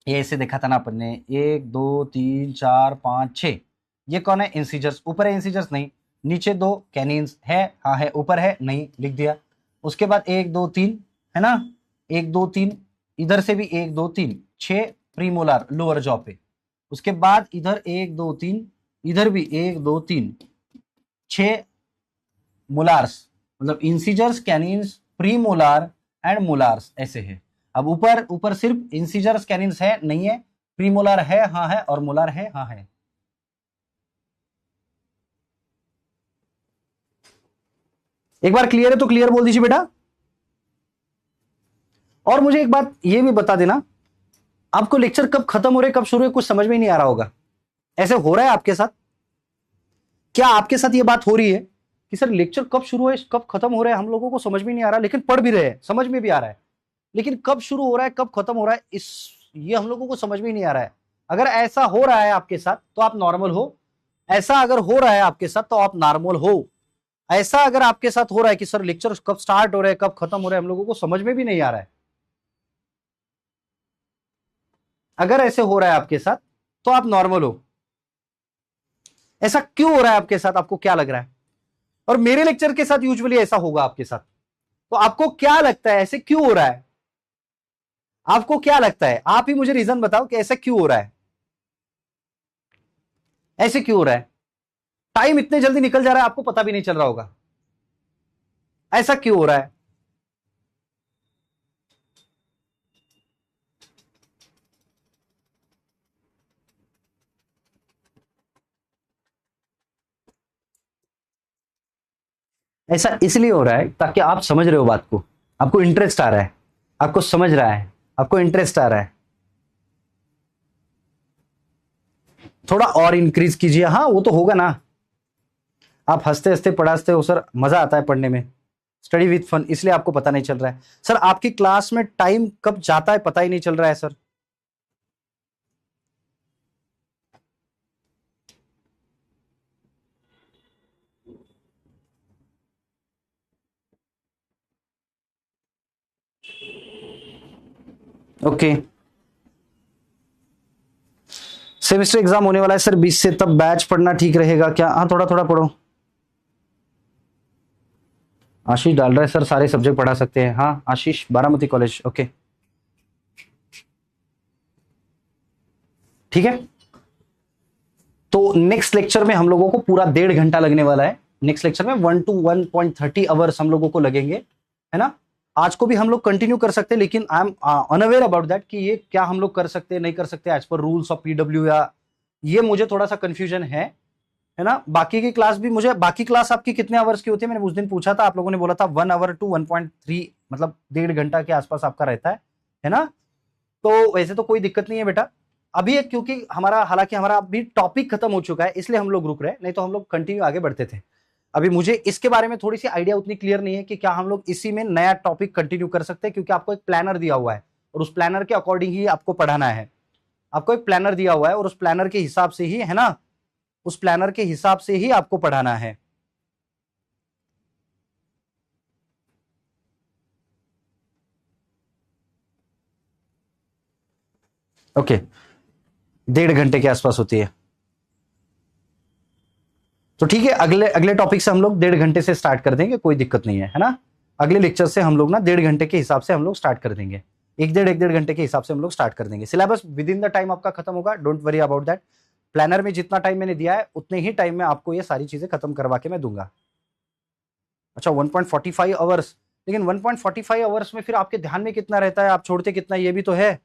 ये ऐसे देखा था ना अपन ने, 1 2 3 4 5 6, ये कौन है? इंसीजर्स। ऊपर है इंसीजर्स? नहीं। नीचे 2 कैनिन्स है? हाँ है। ऊपर है? नहीं, लिख दिया। उसके बाद 1 2 3, है ना, 1 2 3, इधर से भी 1 2 3, 6 प्रीमोलार लोअर जॉ पे। उसके बाद इधर 1 2 3, इधर भी 1 2 3, 6 मोलार्स, मतलब इंसीजर्स, कैनिन्स, प्रीमोलार एंड मोलार्स, ऐसे है। अब ऊपर ऊपर सिर्फ इंसीजर्स कैनिन्स है? नहीं है। प्रीमोलार है? हाँ है। और मोलार है? हाँ है। एक बार क्लियर है तो क्लियर बोल दीजिए बेटा। और मुझे एक बात ये भी बता देना, आपको लेक्चर कब खत्म हो रहे कब शुरू है कुछ समझ में नहीं आ रहा होगा, ऐसे हो रहा है आपके साथ? क्या आपके साथ ये बात हो रही है कि सर लेक्चर कब शुरू है कब खत्म हो रहा है, हम लोगों को समझ में नहीं आ रहा, लेकिन पढ़ भी रहे हैं, समझ में भी आ रहा है, लेकिन कब शुरू हो रहा है कब खत्म हो रहा है ये हम लोगों को समझ में नहीं आ रहा है। अगर ऐसा हो रहा है आपके साथ तो आप नॉर्मल हो, ऐसा अगर हो रहा है आपके साथ तो आप नॉर्मल हो। ऐसा अगर आपके साथ हो रहा है कि सर लेक्चर कब स्टार्ट हो रहे हैं कब खत्म हो रहे हैं हम लोगों को समझ में भी नहीं आ रहा है, अगर ऐसे हो रहा है आपके साथ तो आप नॉर्मल हो। ऐसा क्यों हो रहा है आपके साथ, आपको क्या लग रहा है? और मेरे लेक्चर के साथ यूजुअली ऐसा होगा आपके साथ, तो आपको क्या लगता है ऐसे क्यों हो रहा है? आपको क्या लगता है? आप ही मुझे रीजन बताओ कि ऐसा क्यों हो रहा है, ऐसे क्यों हो रहा है? टाइम इतने जल्दी निकल जा रहा है आपको पता भी नहीं चल रहा होगा, ऐसा क्यों हो रहा है? ऐसा इसलिए हो रहा है ताकि आप समझ रहे हो बात को, आपको इंटरेस्ट आ रहा है, आपको समझ रहा है, आपको इंटरेस्ट आ रहा है। थोड़ा और इंक्रीज कीजिए। हाँ वो तो होगा ना, आप हंसते हंसते पढ़ाते हो सर, मजा आता है पढ़ने में, स्टडी विथ फन, इसलिए आपको पता नहीं चल रहा है। सर आपकी क्लास में टाइम कब जाता है पता ही नहीं चल रहा है सर। ओके, सेमेस्टर एग्जाम होने वाला है सर 20 से, तब बैच पढ़ना ठीक रहेगा क्या? हाँ थोड़ा थोड़ा पढ़ो। आशीष डाल रहा है सर सारे सब्जेक्ट पढ़ा सकते हैं। हाँ आशीष, बारामती कॉलेज, ओके ठीक है। तो नेक्स्ट लेक्चर में हम लोगों को पूरा 1.5 घंटा लगने वाला है। नेक्स्ट लेक्चर में 1 to 1.30 आवर्स हम लोगों को लगेंगे, है ना। आज को भी हम लोग कंटिन्यू कर सकते हैं, लेकिन I am unaware about that कि ये क्या हम लोग कर सकते हैं नहीं कर सकते as per rules of PW, या ये मुझे थोड़ा सा कंफ्यूजन है ना। बाकी की क्लास भी मुझे, बाकी क्लास आपकी कितने आवर्स की होती है? मैंने उस दिन पूछा था, आप लोगों ने बोला था 1 hour to 1.3, मतलब 1.5 घंटा के आसपास आपका रहता है ना। तो वैसे तो कोई दिक्कत नहीं है बेटा। अभी क्योंकि हमारा, हालांकि हमारा अभी टॉपिक खत्म हो चुका है इसलिए हम लोग रुक रहे हैं, नहीं तो हम लोग कंटिन्यू आगे बढ़ते थे। अभी मुझे इसके बारे में थोड़ी सी आइडिया उतनी क्लियर नहीं है कि क्या हम लोग इसी में नया टॉपिक कंटिन्यू कर सकते हैं, क्योंकि आपको एक प्लानर दिया हुआ है और उस प्लानर के अकॉर्डिंग ही आपको पढ़ाना है। आपको एक प्लानर दिया हुआ है और उस प्लानर के हिसाब से ही, है ना, उस प्लानर के हिसाब से ही आपको पढ़ाना है। ओके, 1.5 घंटे के आसपास होती है। तो ठीक है, अगले अगले टॉपिक से हम लोग 1.5 घंटे से स्टार्ट कर देंगे, कोई दिक्कत नहीं है ना। अगले लेक्चर से हम लोग ना 1.5 घंटे के हिसाब से हम लोग स्टार्ट कर देंगे, 1.5 घंटे के हिसाब से हम लोग स्टार्ट कर देंगे। Syllabus within the time आपका खत्म होगा, don't worry about that. Planner में जितना टाइम मैंने दिया है उतने ही टाइम में आपको ये सारी चीजें खत्म करवा के मैं दूंगा। अच्छा 1.45 आवर्स, लेकिन 1.45 आवर्स में फिर आपके ध्यान में कितना रहता है, आप छोड़ते कितना, ये भी तो है,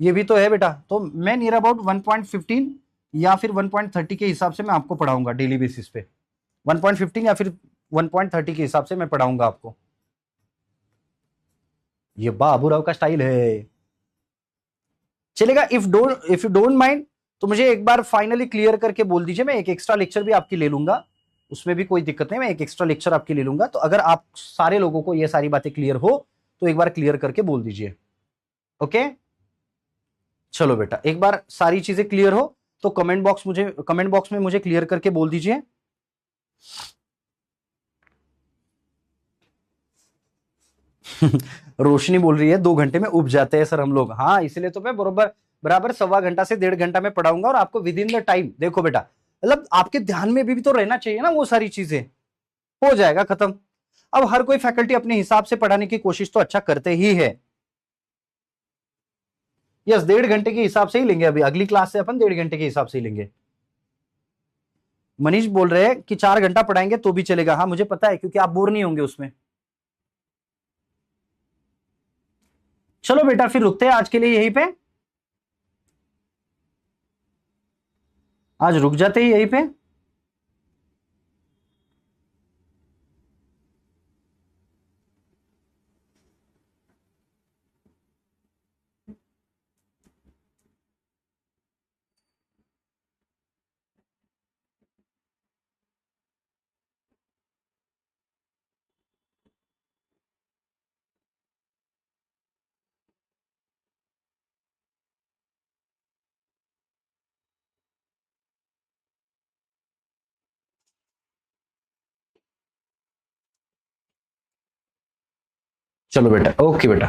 ये भी तो है बेटा। तो मैं नियर अबाउट 1.15 या फिर 1.30 के हिसाब से मैं आपको पढ़ाऊंगा डेली बेसिस पे, 1.15 या फिर 1.30 के हिसाब से मैं पढ़ाऊंगा आपको। ये बाबूराव का स्टाइल है, चलेगा। इफ यू डोंट माइंड तो मुझे एक बार फाइनली क्लियर करके बोल दीजिए, मैं एक एक्स्ट्रा लेक्चर भी आपकी ले लूंगा, उसमें भी कोई दिक्कत नहीं, मैं एक एक्स्ट्रा लेक्चर आपकी ले लूंगा। तो अगर आप सारे लोगों को ये सारी बातें क्लियर हो तो एक बार क्लियर करके बोल दीजिए, ओके। चलो बेटा, एक बार सारी चीजें क्लियर हो तो कमेंट बॉक्स में मुझे क्लियर करके बोल दीजिए। रोशनी बोल रही है 2 घंटे में उब जाते हैं सर हम लोग। हाँ, इसलिए तो मैं बराबर बराबर 1.25 घंटा से 1.5 घंटा में पढ़ाऊंगा, और आपको विद इन द टाइम, देखो बेटा, मतलब आपके ध्यान में भी तो रहना चाहिए ना वो सारी चीजें, हो जाएगा खत्म। अब हर कोई फैकल्टी अपने हिसाब से पढ़ाने की कोशिश तो अच्छा करते ही है। यस, 1.5 घंटे के हिसाब से ही लेंगे, अभी अगली क्लास से अपन 1.5 घंटे के हिसाब से ही लेंगे। मनीष बोल रहे हैं कि 4 घंटा पढ़ाएंगे तो भी चलेगा। हाँ मुझे पता है, क्योंकि आप बोर नहीं होंगे उसमें। चलो बेटा, फिर रुकते हैं आज के लिए यहीं पे, आज रुक जाते हैं यहीं पे। चलो बेटा, ओके बेटा।